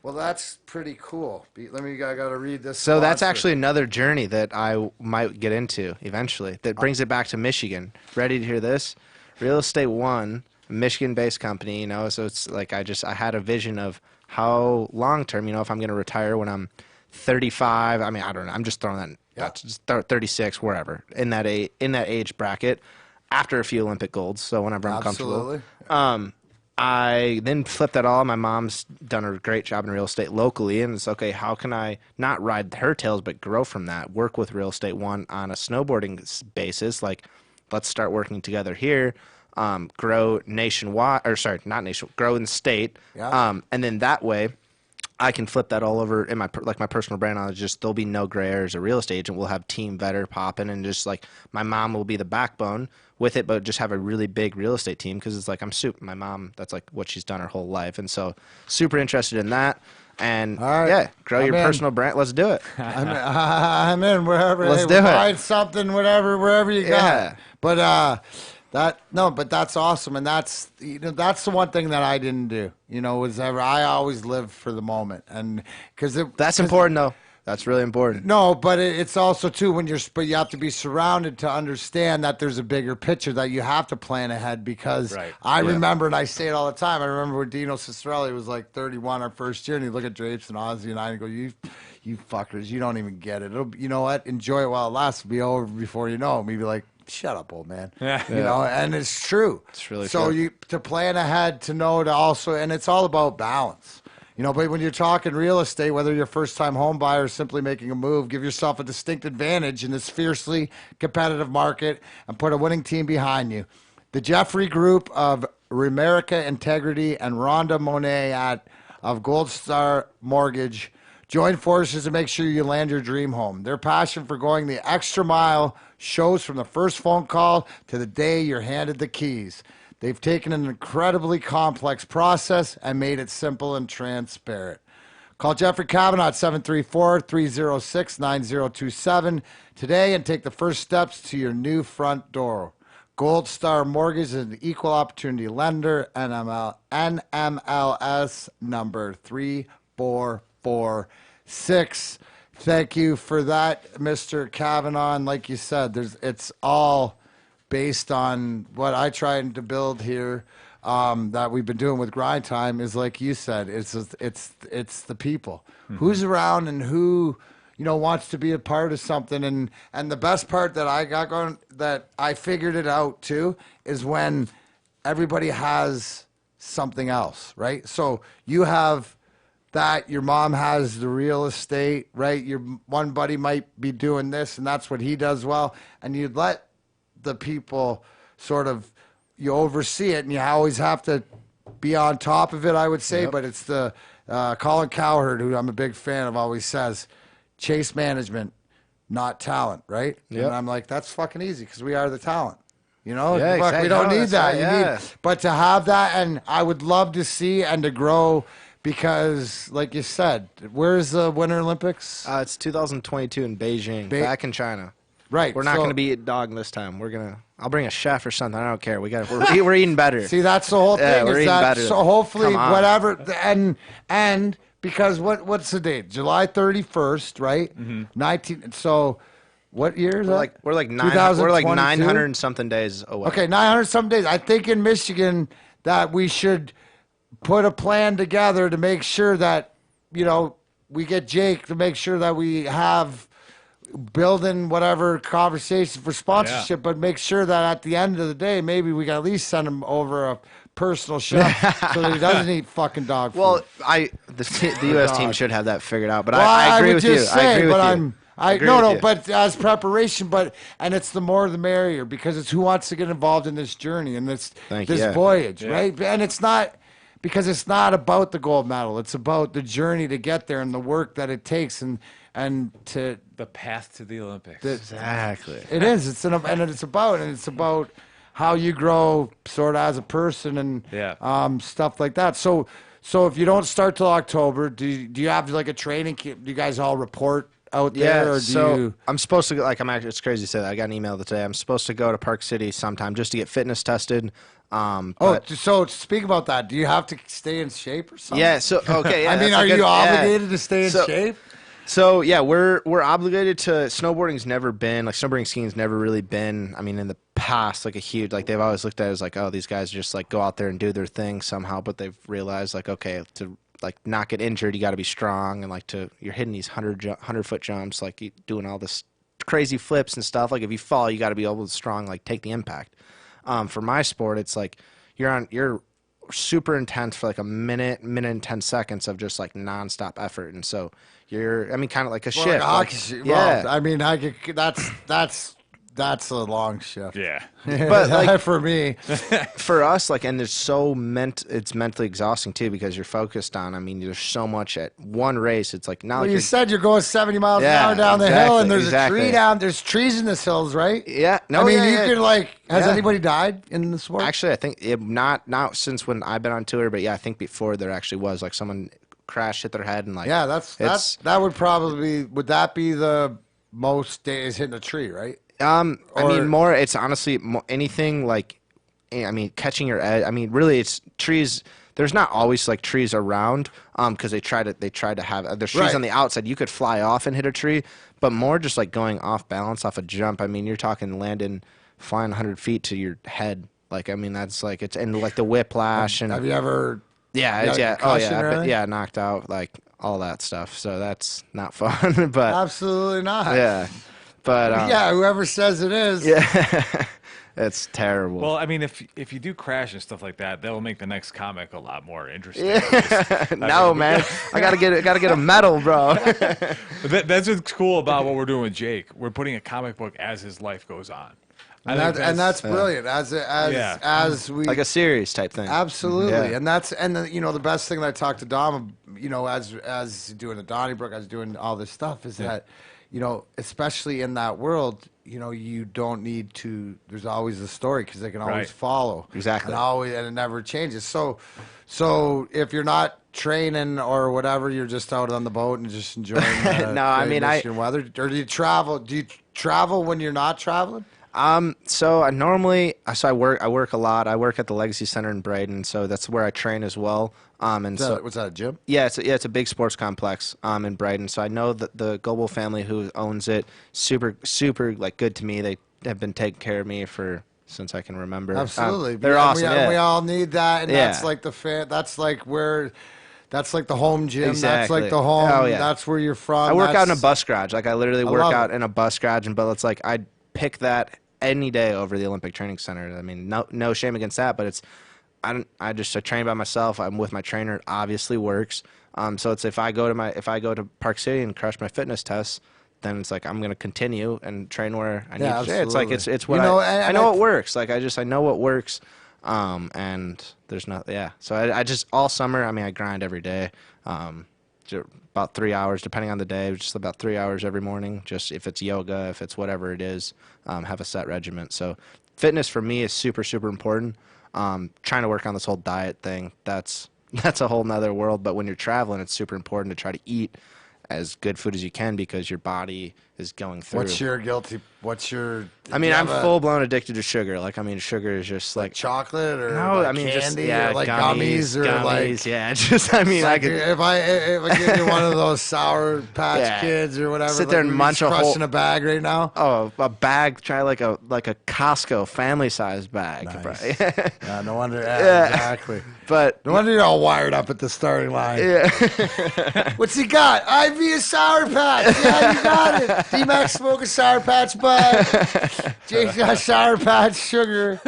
Well, that's pretty cool. I got to read this. So that's actually another journey that I might get into eventually that brings it back to Michigan. Ready to hear this? Real Estate One, a Michigan-based company, so it's I had a vision of how long-term, if I'm going to retire when I'm 35. I don't know. I'm just throwing that. Just 36, wherever in that age bracket. After a few Olympic golds, so whenever I'm comfortable. I then flipped that all. My mom's done a great job in real estate locally, and it's okay. How can I not ride her tails, but grow from that? Work with Real Estate One on a snowboarding basis. Let's start working together here. Grow nationwide, not nationwide. Grow in the state, and then that way. I can flip that all over in my personal brand. There'll be no gray areas. A real estate agent will have team vetter popping, and just my mom will be the backbone with it, but just have a really big real estate team because it's I'm super. My mom, that's what she's done her whole life, and so super interested in that. And grow your personal brand. Let's do it. I'm in wherever. Let's do it. Find something, wherever you got. But but that's awesome, and that's that's the one thing that I didn't do. I always lived for the moment, and that's important though. That's really important. No, but it's also too but you have to be surrounded to understand that there's a bigger picture that you have to plan ahead because I remember, and I say it all the time. I remember when Dino Cicerelli was like 31 our first year, and he'd look at Drapes and Ozzy and I and go, "You fuckers, you don't even get it. You know what? Enjoy it while it lasts. It'll be over before you know it." We'd be like, "Shut up, old man." Yeah. You know, and it's true. It's really so true. to plan ahead, to know to also, and it's all about balance. You know, but when you're talking real estate, whether you're a first-time home buyer or simply making a move, give yourself a distinct advantage in this fiercely competitive market and put a winning team behind you. The Jeffrey Group of Remerica Integrity and Rhonda Monet of Gold Star Mortgage join forces to make sure you land your dream home. Their passion for going the extra mile shows from the first phone call to the day you're handed the keys. They've taken an incredibly complex process and made it simple and transparent. Call Jeffrey Kavanaugh at 734-306-9027 today and take the first steps to your new front door. Gold Star Mortgage is an equal opportunity lender, NMLS number 3446. Thank you for that, Mr. Kavanaugh. And like you said, it's all based on what I tried to build here, that we've been doing with Grind Time is like you said, it's the people, who's around and who, you know, wants to be a part of something. And the best part that I got going, that I figured it out too, is when everybody has something else, right? So you have that, your mom has the real estate, right? Your one buddy might be doing this and that's what he does well. And you'd let the people sort of, you oversee it and you always have to be on top of it, I would say. But it's the Colin Cowherd, who I'm a big fan of, always says, chase management, not talent, right? And I'm like, that's fucking easy because we are the talent. You know, exactly. We don't need that. Right, But to have that, and I would love to see and to grow because, like you said, where's the Winter Olympics? It's 2022 in Beijing, back in China. Right. We're not going to be eating dog this time. I'll bring a chef or something. I don't care. We're eating better. See, that's the whole thing. We're Is eating that better. so? Hopefully, whatever. And because what's the date? July 31st, right? 19. So, what year is that? We're like 900 and something days away. Okay, 900 some days. I think in Michigan that we should put a plan together to make sure that, you know, we get Jake to make sure that we have building whatever conversation for sponsorship, but make sure that at the end of the day, maybe we can at least send him over a personal chef so that he doesn't eat fucking dog food. Well, the U.S. team should have that figured out, but I agree with you. I agree with you. But as preparation, and it's the more the merrier because it's who wants to get involved in this journey and this voyage, right? And it's not because it's not about the gold medal. It's about the journey to get there and the work that it takes and to the path to the Olympics. Exactly. It is. It's about how you grow sort of as a person and stuff like that. So if you don't start till October, do you have like a training camp? Do you guys all report out there? Or I'm supposed to go, it's crazy to say that. I got an email today. I'm supposed to go to Park City sometime just to get fitness tested. So speak about that. Do you have to stay in shape or something? Yeah. So okay. Yeah, I mean, are you obligated to stay in shape? So yeah, we're obligated to. Snowboarding's never been like snowboarding, skiing's never really been. I mean, in the past, like a huge, like they've always looked at it as like, oh, these guys just like go out there and do their thing somehow. But they've realized like, okay, to like not get injured, you got to be strong, and like you're hitting these 100-foot jumps, like doing all this crazy flips and stuff. Like if you fall, you got to be able to strong, like take the impact. For my sport, it's like you're super intense for like a minute and 10 seconds of just like nonstop effort, and so kind of like a shift. Like, yeah, well, I mean, that's a long shift. Yeah, but like for me, for us, like, and it's mentally exhausting too because you're focused on. I mean, there's so much at one race. It's like now. Well, you said you're going 70 miles an hour down the hill, and there's a tree down. There's trees in this hills, right? Yeah. No, I mean, you can like. Has anybody died in the sport? Actually, I think not since when I've been on tour, but yeah, I think before there actually was like someone crashed, hit their head, and like that would probably that be the most days hitting a tree, right? I mean, more. It's honestly anything like, I mean, catching your edge. I mean, really, it's trees. there's not always like trees around because they try to have there's trees on the outside. You could fly off and hit a tree, but more just like going off balance off a jump. I mean, you're talking landing, flying 100 feet to your head. Like, I mean, that's like it's and like the whiplash and Have you ever? knocked out, like all that stuff. So that's not fun, but Absolutely not. yeah, but whoever says it is. yeah, it's terrible. Well, I mean, if you do crash and stuff like that, that'll make the next comic a lot more interesting. No, man, I gotta get a medal, bro. That's what's cool about what we're doing with Jake. We're putting a comic book as his life goes on. And that's brilliant. As we like a series type thing. Absolutely, Yeah. and the best thing that I talked to Dom, as doing the Donnybrook, as doing all this stuff, is that, especially in that world, you don't need to. There's always a story because they can always follow. Exactly. And it never changes. So if you're not training or whatever, you're just out on the boat and just enjoying the weather. Or do you travel? Do you travel when you're not traveling? So I work a lot. I work at the Legacy Center in Braden, so that's where I train as well. Was that a gym? Yeah, it's a big sports complex in Brighton. So I know that the Goebel family who owns it, super like good to me. They have been taking care of me since I can remember. Absolutely, they're awesome. We all need that, and Yeah. that's like that's like the home gym. Exactly. That's like the home. Oh, yeah. That's where you're from. I work out in a bus garage. Like I literally work love out it. in a bus garage, but it's like I'd pick that any day over the Olympic Training Center. I mean, no shame against that, but I train by myself. I'm with my trainer. It obviously works. So it's if I go to Park City and crush my fitness tests, then it's like I'm going to continue and train where I need to. It's like it's what I know what works. Like I know what works. And there's not So I just all summer. I mean, I grind every day. About 3 hours, depending on the day, just about 3 hours every morning. Just if it's yoga, if it's whatever it is, have a set regimen. So fitness for me is super, super important. Trying to work on this whole diet thing, that's a whole nother world. But when you're traveling, it's super important to try to eat as good food as you can because your body is going through. I'm full blown addicted to sugar. Like, I mean, sugar is just like chocolate or candy just, or like gummies or like if I give you one of those Sour Patch Kids or whatever, sit there and munch a whole in a bag right now. Oh, a bag. Try like a Costco family size bag. Nice. No wonder. Exactly. But no wonder you're all wired up at the starting line. Yeah. What's he got? IV a Sour Patch. Yeah, you got it. D-Max smoke a Sour Patch bud. Jake's got Sour Patch sugar.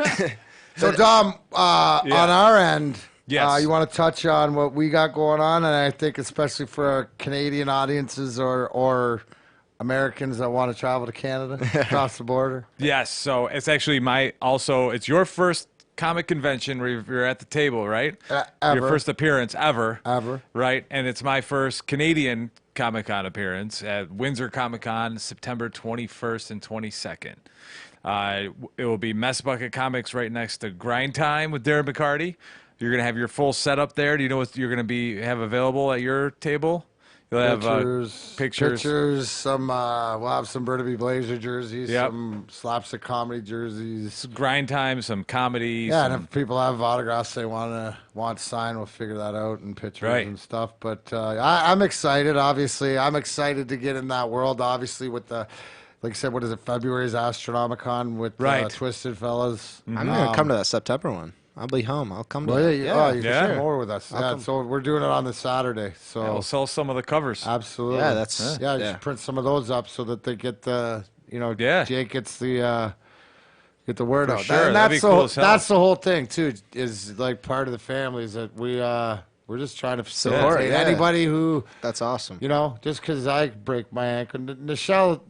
So, Dom, on our end, yes. You want to touch on what we got going on? And I think especially for our Canadian audiences or Americans that want to travel to Canada across the border. Yes. So it's actually it's your first comic convention where you're at the table, right? Ever. Your first appearance ever. Ever. Right. And it's my first Canadian Comic-Con appearance at Windsor Comic-Con, September 21st and 22nd. It will be Mess Bucket Comics right next to Grind Time with Darren McCarty. You're going to have your full setup there. Do you know what you're going to have available at your table? You'll have pictures. Some we'll have some Burnaby Blazer jerseys, some Slapstick Comedy jerseys, Grind Time, some comedy. Yeah, and if people have autographs they want signed, we'll figure that out and pictures and stuff. But I'm excited. Obviously, I'm excited to get in that world. Obviously, with the. Like I said, what is it? February's Astronomicon with Twisted Fellas. I'm gonna come to that September one. I'll be home. I'll come to that. Yeah. Oh, you can come over with us. So we're doing it on the Saturday. So we'll sell some of the covers. Absolutely. Yeah, that's just print some of those up so that they get the Jake gets the get the word out. Sure. And that's the whole thing too. Is like part of the family is that we're just trying to facilitate anybody who. That's awesome. Just because I break my ankle, Michelle's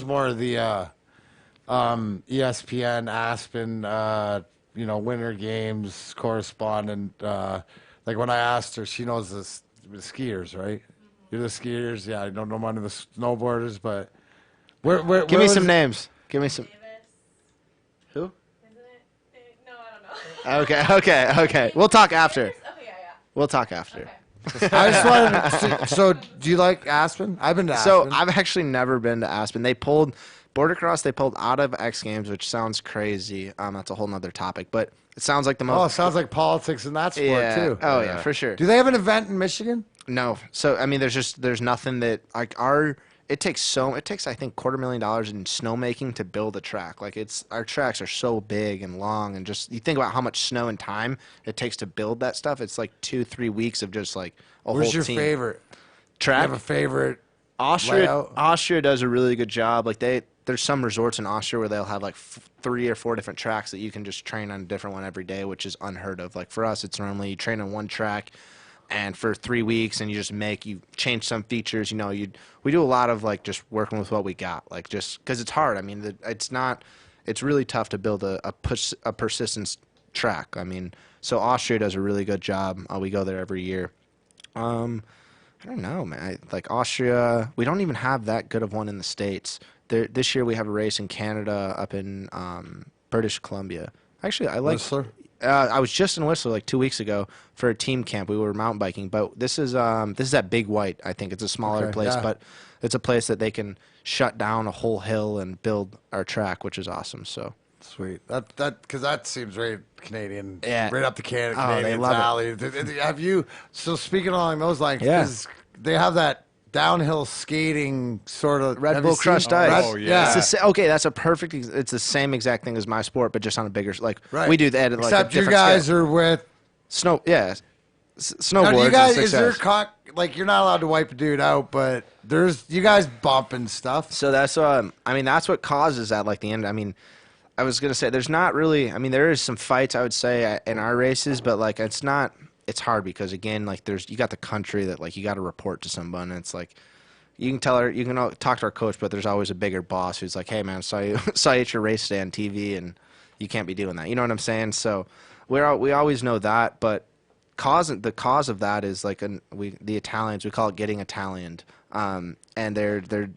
more of the ESPN Aspen. Winter Games correspondent. Like when I asked her, she knows the skiers, right? You're the skiers, yeah. I don't know many of the snowboarders, but give me some names. Give me some. Who? Isn't it? No, I don't know. Okay. We'll talk after. Okay, yeah. We'll talk after. Okay. I just wanted to. So, do you like Aspen? I've been to Aspen. So I've actually never been to Aspen. They pulled Border Cross. They pulled out of X Games, which sounds crazy. That's a whole nother topic. But It sounds like the most. Oh, it sounds like politics in that sport too. Oh yeah, for sure. Do they have an event in Michigan? No. So I mean, there's nothing that like it takes I think $250,000 in snowmaking to build a track. Like our tracks are so big and long, and just you think about how much snow and time it takes to build that stuff. It's like 2-3 weeks of just like a Where's whole your team. favorite track? You have a favorite Austria layout? does a really good job. Like there's some resorts in Austria where they'll have like 3 or 4 different tracks that you can just train on a different one every day, which is unheard of. Like for us, it's normally you train on one track and for 3 weeks, and you change some features. We do a lot of like just working with what we got, like just because it's hard. I mean, it's really tough to build a persistence track. I mean, so Austria does a really good job. We go there every year. I don't know, man. Like Austria, we don't even have that good of one in the States. This year we have a race in Canada up in British Columbia. Actually, I like Whistler? I was just in Whistler like 2 weeks ago for a team camp. We were mountain biking, but this is at Big White. I think it's a smaller place, but it's a place that they can shut down a whole hill and build our track, which is awesome. So sweet. Because that seems very Canadian. Yeah. Right up the Canadian they love alley. Have you? So speaking along those lines, Yeah. they have that downhill skating sort of Red Bull Crushed Ice. Oh, yeah. Okay, that's a perfect. It's the same exact thing as my sport, but just on a bigger. Like we do that. Like Except a you different guys scale. are with. Snowboards. Now, do you guys, and is there 6S. like you're not allowed to wipe a dude out, but you guys bump and stuff. So that's that's what causes that. Like the end. I mean, I was gonna say there's not really. I mean, there is some fights I would say in our races, but like it's not. It's hard because again, like you got the country that like you got to report to someone, and it's like. You can tell her, you can talk to our coach, but there's always a bigger boss who's like, "Hey, man, saw you at your race day on TV, and you can't be doing that." You know what I'm saying? So we always know that, but the cause of that is like the Italians, we call it getting Italianed, and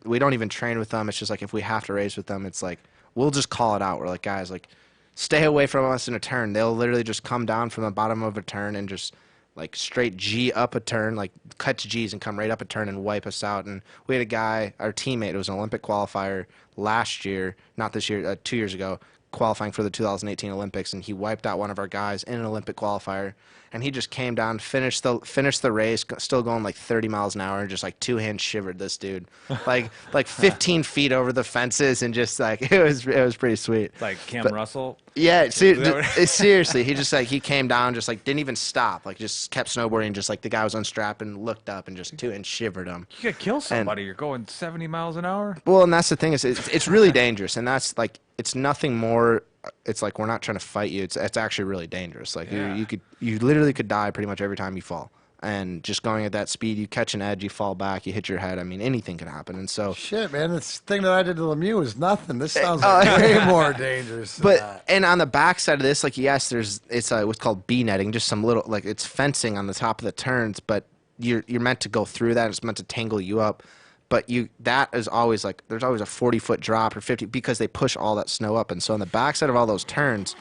we don't even train with them. It's just like if we have to race with them, it's like we'll just call it out. We're like, guys, like stay away from us in a turn. They'll literally just come down from the bottom of a turn and just. Like straight G up a turn, like catch G's and come right up a turn and wipe us out. And we had a guy, our teammate, it was an Olympic qualifier last year, not this year, 2 years ago, qualifying for the 2018 Olympics, and he wiped out one of our guys in an Olympic qualifier. And he just came down, finished the race, still going like 30 miles an hour, and just like 2-hand shivered this dude, like 15 feet over the fences, and just like it was pretty sweet. Like Cam Russell. Yeah, seriously, he came down, just like didn't even stop, like just kept snowboarding, just like the guy was unstrapped and looked up and just 2-hand shivered him. You could kill somebody. You're going 70 miles an hour. Well, and that's the thing is it's really dangerous, and that's like it's nothing more. It's like we're not trying to fight you. It's actually really dangerous. Like you literally could die pretty much every time you fall. And just going at that speed, you catch an edge, you fall back, you hit your head. I mean, anything can happen. And so shit, man, this thing that I did to Lemieux is nothing. This sounds like way more dangerous. And on the back side of this, like yes, it's what's called B netting, just some little like it's fencing on the top of the turns, but you're meant to go through that. It's meant to tangle you up. But that is always like there's always a 40-foot drop or 50 because they push all that snow up, and so on the backside of all those turns,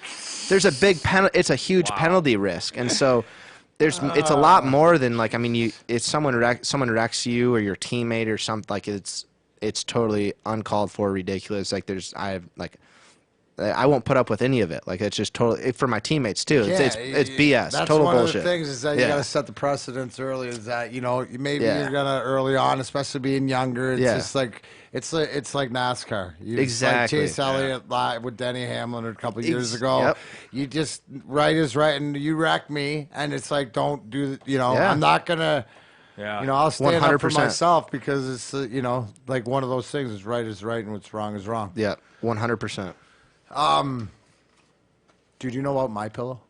there's a big it's a huge penalty risk, and so it's a lot more than like I mean it's someone wrecks you or your teammate or something like it's totally uncalled for, ridiculous. Like I won't put up with any of it. Like it's just totally for my teammates too. It's BS. That's total one bullshit. Of the things is that you got to set the precedence early. Is that maybe you're gonna early on, especially being younger. It's just like it's like NASCAR. Exactly. Like Chase Elliott live with Denny Hamlin a couple of years ago. Yep. You just right is right, and you wreck me, and it's like don't do. I'm not gonna. Yeah. I'll stand 100%. up for myself because it's like one of those things is right and what's wrong is wrong. Yeah, 100%. Dude, you know about My Pillow?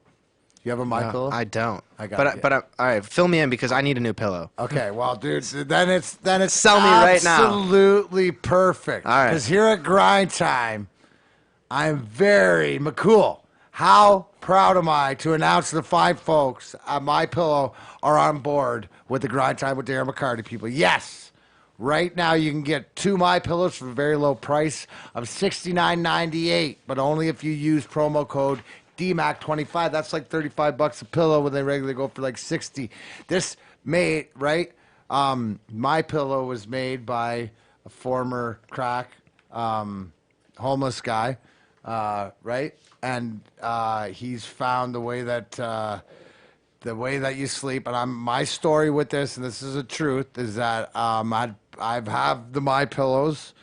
You have a My Pillow? I don't. I got But all right, fill me in because I need a new pillow. Okay, well, dude, then it's Sell me right now. Absolutely perfect. All right. Because here at Grind Time, I'm very McCool. How proud am I to announce the fine folks at My Pillow are on board with the Grind Time with Darren McCarty people. Yes. Right now, you can get 2 My Pillows for a very low price of $69.98, but only if you use promo code DMAC25. That's like $35 a pillow when they regularly go for like $60. This made right. My Pillow was made by a former crack homeless guy right? And he's found the way that you sleep. And my story with this, and this is the truth, is that I've have the My Pillows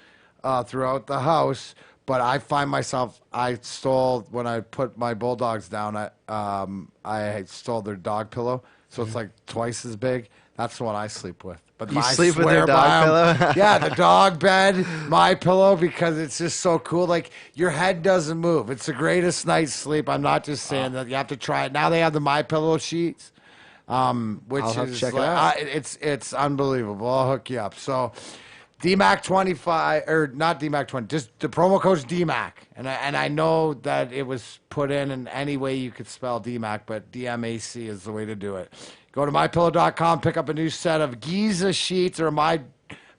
throughout the house, but I find myself when I put my bulldogs down, I stole their dog pillow, so it's like twice as big. That's the one I sleep with. But You I sleep with swear their by dog 'em. pillow? Yeah, the dog bed, My Pillow, because it's just so cool. Like your head doesn't move. It's the greatest night's sleep. I'm not just saying that. You have to try it. Now they have the My Pillow sheets, which I'll have to is check it like, out. it's unbelievable. I'll hook you up. So DMAC 25 or not DMAC 20, just the promo code's DMAC, and I know that it was put in any way you could spell DMAC, but DMAC is the way to do it. Go to mypillow.com, pick up a new set of Giza sheets or a My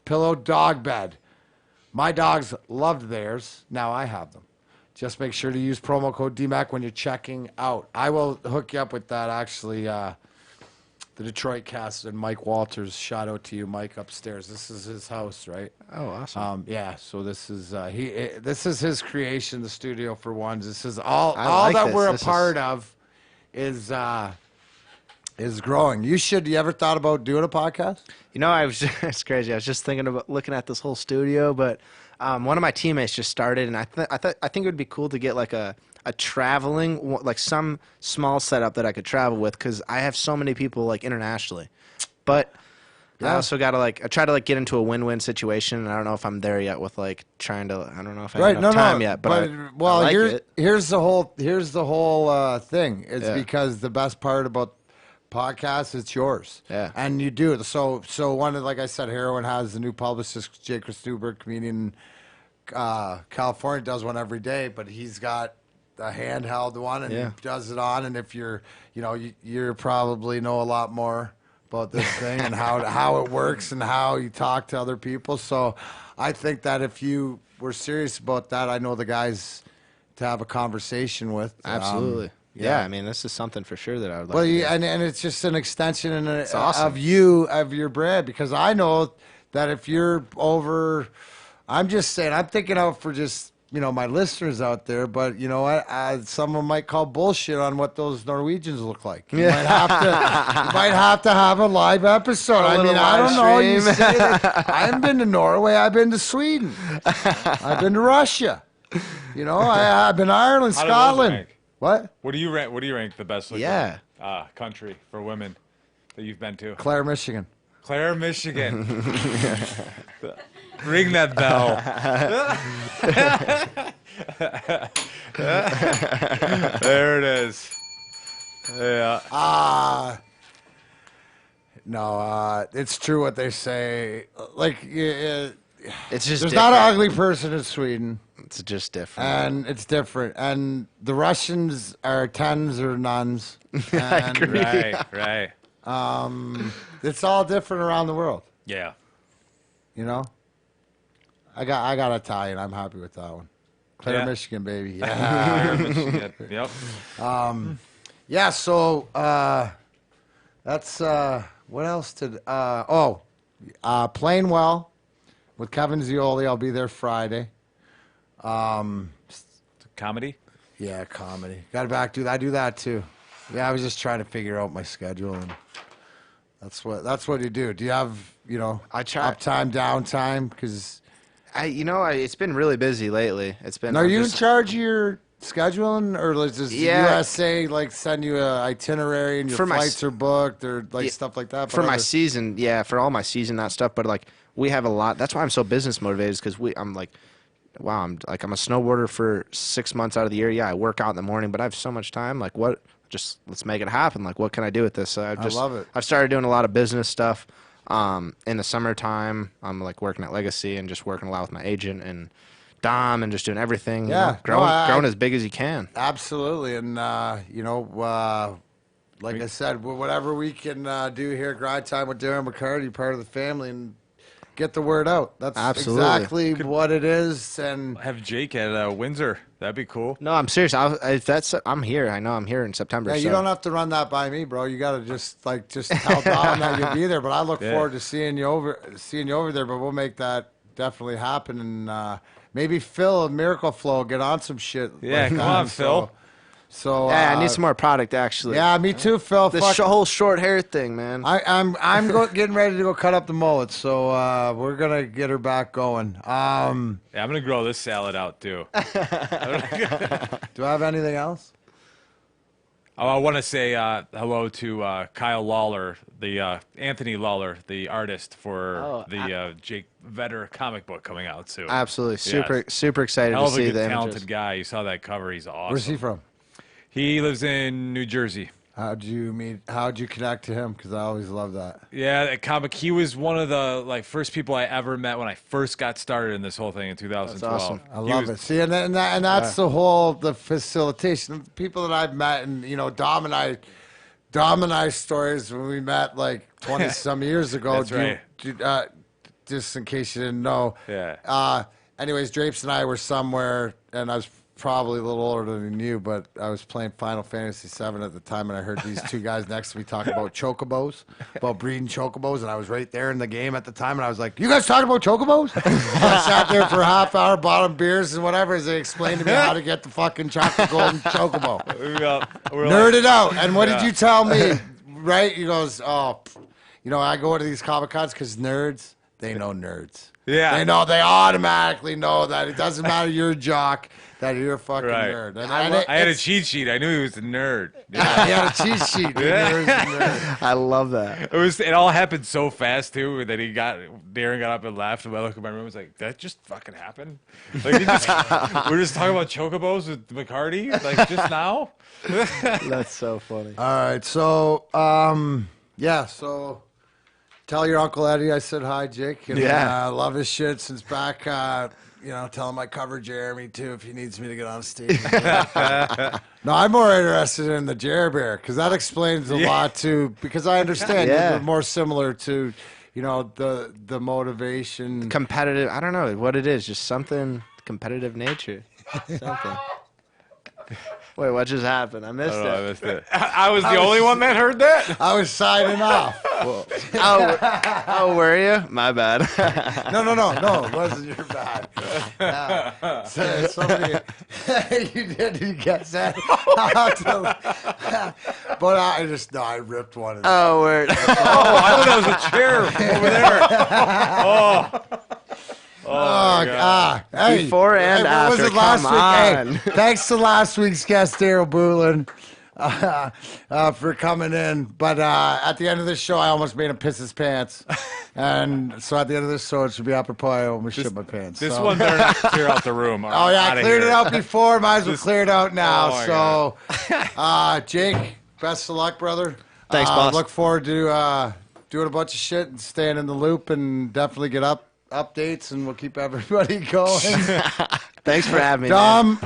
Pillow dog bed. My dogs loved theirs. Now I have them. Just make sure to use promo code DMAC when you're checking out. I will hook you up with that, actually. The Detroit cast and Mike Walters. Shout out to you, Mike, upstairs. This is his house, right? Oh, awesome. Yeah, so this is this is his creation, the Studio for Ones. This is all like that this. we're This a part of is growing. You ever thought about doing a podcast? You know, it's crazy. I was just thinking about looking at this whole studio, but one of my teammates just started, and I think it would be cool to get like a traveling, like some small setup that I could travel with, because I have so many people like internationally. But I also got to I try to get into a win-win situation, and I don't know if I'm there yet with I don't know if I have enough time yet. But I like it. Here's the whole thing. It's because the best part about podcast, it's yours. Yeah. And you do it. So like I said, Heroin has the new publicist, Jake Stuber, comedian, California, does one every day, but he's got a handheld one and he does it on. And if you're probably know a lot more about this thing and how it works and how you talk to other people. So I think that if you were serious about that, I know the guys to have a conversation with. Absolutely. Yeah, I mean, this is something for sure that I would like to do. And it's just an extension awesome. of your brand, because I know that if you're over, I'm just saying, I'm thinking out for just, my listeners out there, but someone might call bullshit on what those Norwegians look like. You might have to have a live episode. I don't know. You say that, I haven't been to Norway. I've been to Sweden. I've been to Russia. I've been to Ireland, How do those Scotland. rank? What? What do you rank the best looking country for women that you've been to? Clare, Michigan. Clare, Michigan. Ring that bell. There it is. Yeah. No, it's true what they say. It's just there's not an ugly person in Sweden. It's just different. And it's different. And the Russians are tens or nuns. And Right. It's all different around the world. Yeah. I got Italian. I'm happy with that one. Clare, Michigan, baby. Yeah. Clare, Michigan. Yep. Yeah, so that's what else did Playing Well with Kevin Zioli. I'll be there Friday. Comedy? Yeah, comedy. Got to back do that. I do that too. Yeah, I was just trying to figure out my schedule, and that's what you do. Do you have I try uptime, downtime? Because it's been really busy lately. It's been. Are you in charge of your scheduling, or does USA send you an itinerary and your flights are booked or stuff like that? For my season, for all my season, that stuff. But we have a lot. That's why I'm so business motivated, because I'm a snowboarder for 6 months out of the year. Yeah, I work out in the morning, but I have so much time. Let's make it happen. What can I do with this? So I love it. I've started doing a lot of business stuff. In the summertime, I'm working at Legacy and just working a lot with my agent and Dom and just doing everything. Yeah, growing as big as you can. Absolutely, and like I said, whatever we can do here, Grind Time with Darren McCarty, part of the family, and get the word out. That's exactly what it is. And have Jake at Windsor. That'd be cool. No, I'm serious. I'm here. I know I'm here in September. Yeah, you don't have to run that by me, bro. You got to just tell Dom that you'll be there. But I look forward to seeing you over there. But we'll make that definitely happen. And maybe Phil of Miracle Flow get on some shit. Yeah, like come that. on, Phil. So Yeah, I need some more product, actually. Yeah, me too, Phil. This whole short hair thing, man. I'm getting ready to go cut up the mullet, so we're gonna get her back going. Yeah, I'm gonna grow this salad out too. Do I have anything else? Oh, I want to say hello to Kyle Lawler, the Anthony Lawler, the artist for the Jake Vedder comic book coming out soon. Absolutely, super excited Hell to of a see good, the talented images. guy. You saw that cover; he's awesome. Where's he from? He lives in New Jersey. How'd you connect to him? Because I always love that. Yeah, that comic. He was one of the first people I ever met when I first got started in this whole thing in 2012. That's awesome. I love it. See, and that's the facilitation. The people that I've met, and Dom and I stories when we met like 20 some years ago. That's right. Just in case you didn't know. Yeah. Anyways, Drapes and I were somewhere, and I was probably a little older than you, but I was playing Final Fantasy VII at the time, and I heard these two guys next to me talking about chocobos, about breeding chocobos, and I was right there in the game at the time, and I was like, "You guys talking about chocobos?" I sat there for a half hour, bought them beers and whatever, as they explained to me how to get the fucking chocolate golden chocobo. We're Nerded out. And what did you tell me? Right? He goes, "Oh, I go to these Comic Cons because nerds, they know nerds. Yeah. They automatically know that it doesn't matter you're a jock, that you're a fucking nerd." And I had a cheat sheet. I knew he was a nerd. Yeah, he had a cheat sheet. Dude. Yeah. He was a nerd. I love that. It all happened so fast too that Darren got up and left, and I looked at my room and was like, "That just fucking happened." Like we're just talking about chocobos with McCarty, like just now. That's so funny. All right, so so tell your Uncle Eddie I said hi, Jake. And, love his shit since back. Tell him I cover Jeremy too if he needs me to get on stage. No, I'm more interested in the Jer Bear because that explains a lot too. Because I understand you're more similar to, the motivation. Competitive. I don't know what it is. Just something competitive nature. Something. Wait, what just happened? I missed it. I missed it. I was the only one that heard that? I was signing off. Oh, were you? My bad. No, it wasn't your bad. Somebody, you guess that? But I ripped one of them. Oh, word. I thought that was a chair over there. Oh, God. Hey, Before and what was after, it last come week? on. Hey, thanks to last week's guest, Daryl Boolin, for coming in. But at the end of this show, I almost made him piss his pants. And so at the end of this show, it should be apropos. I almost shit my pants. This one better not clear out the room. I cleared it out before. Might as well clear it out now. Oh, so, Jake, best of luck, brother. Thanks, boss. Look forward to doing a bunch of shit and staying in the loop and definitely get updates, and we'll keep everybody going. Thanks for having me, Dom,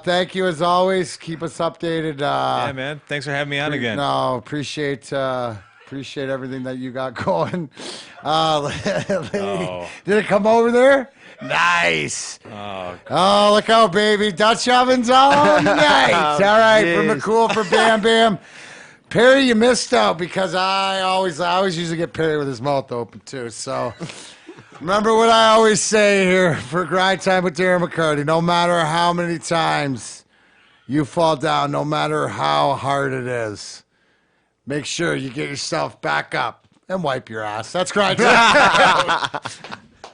thank you as always. Keep us updated. Yeah, man. Thanks for having me on again. No, appreciate everything that you got going. Did it come over there? Nice. Oh, look out, baby. Dutch oven's on. Nice. All right, geez. from McCool for Bam Bam. Perry, you missed out because I always usually get Perry with his mouth open too. So remember what I always say here for Grind Time with Darren McCarty. No matter how many times you fall down, no matter how hard it is, make sure you get yourself back up and wipe your ass. That's Grind Time.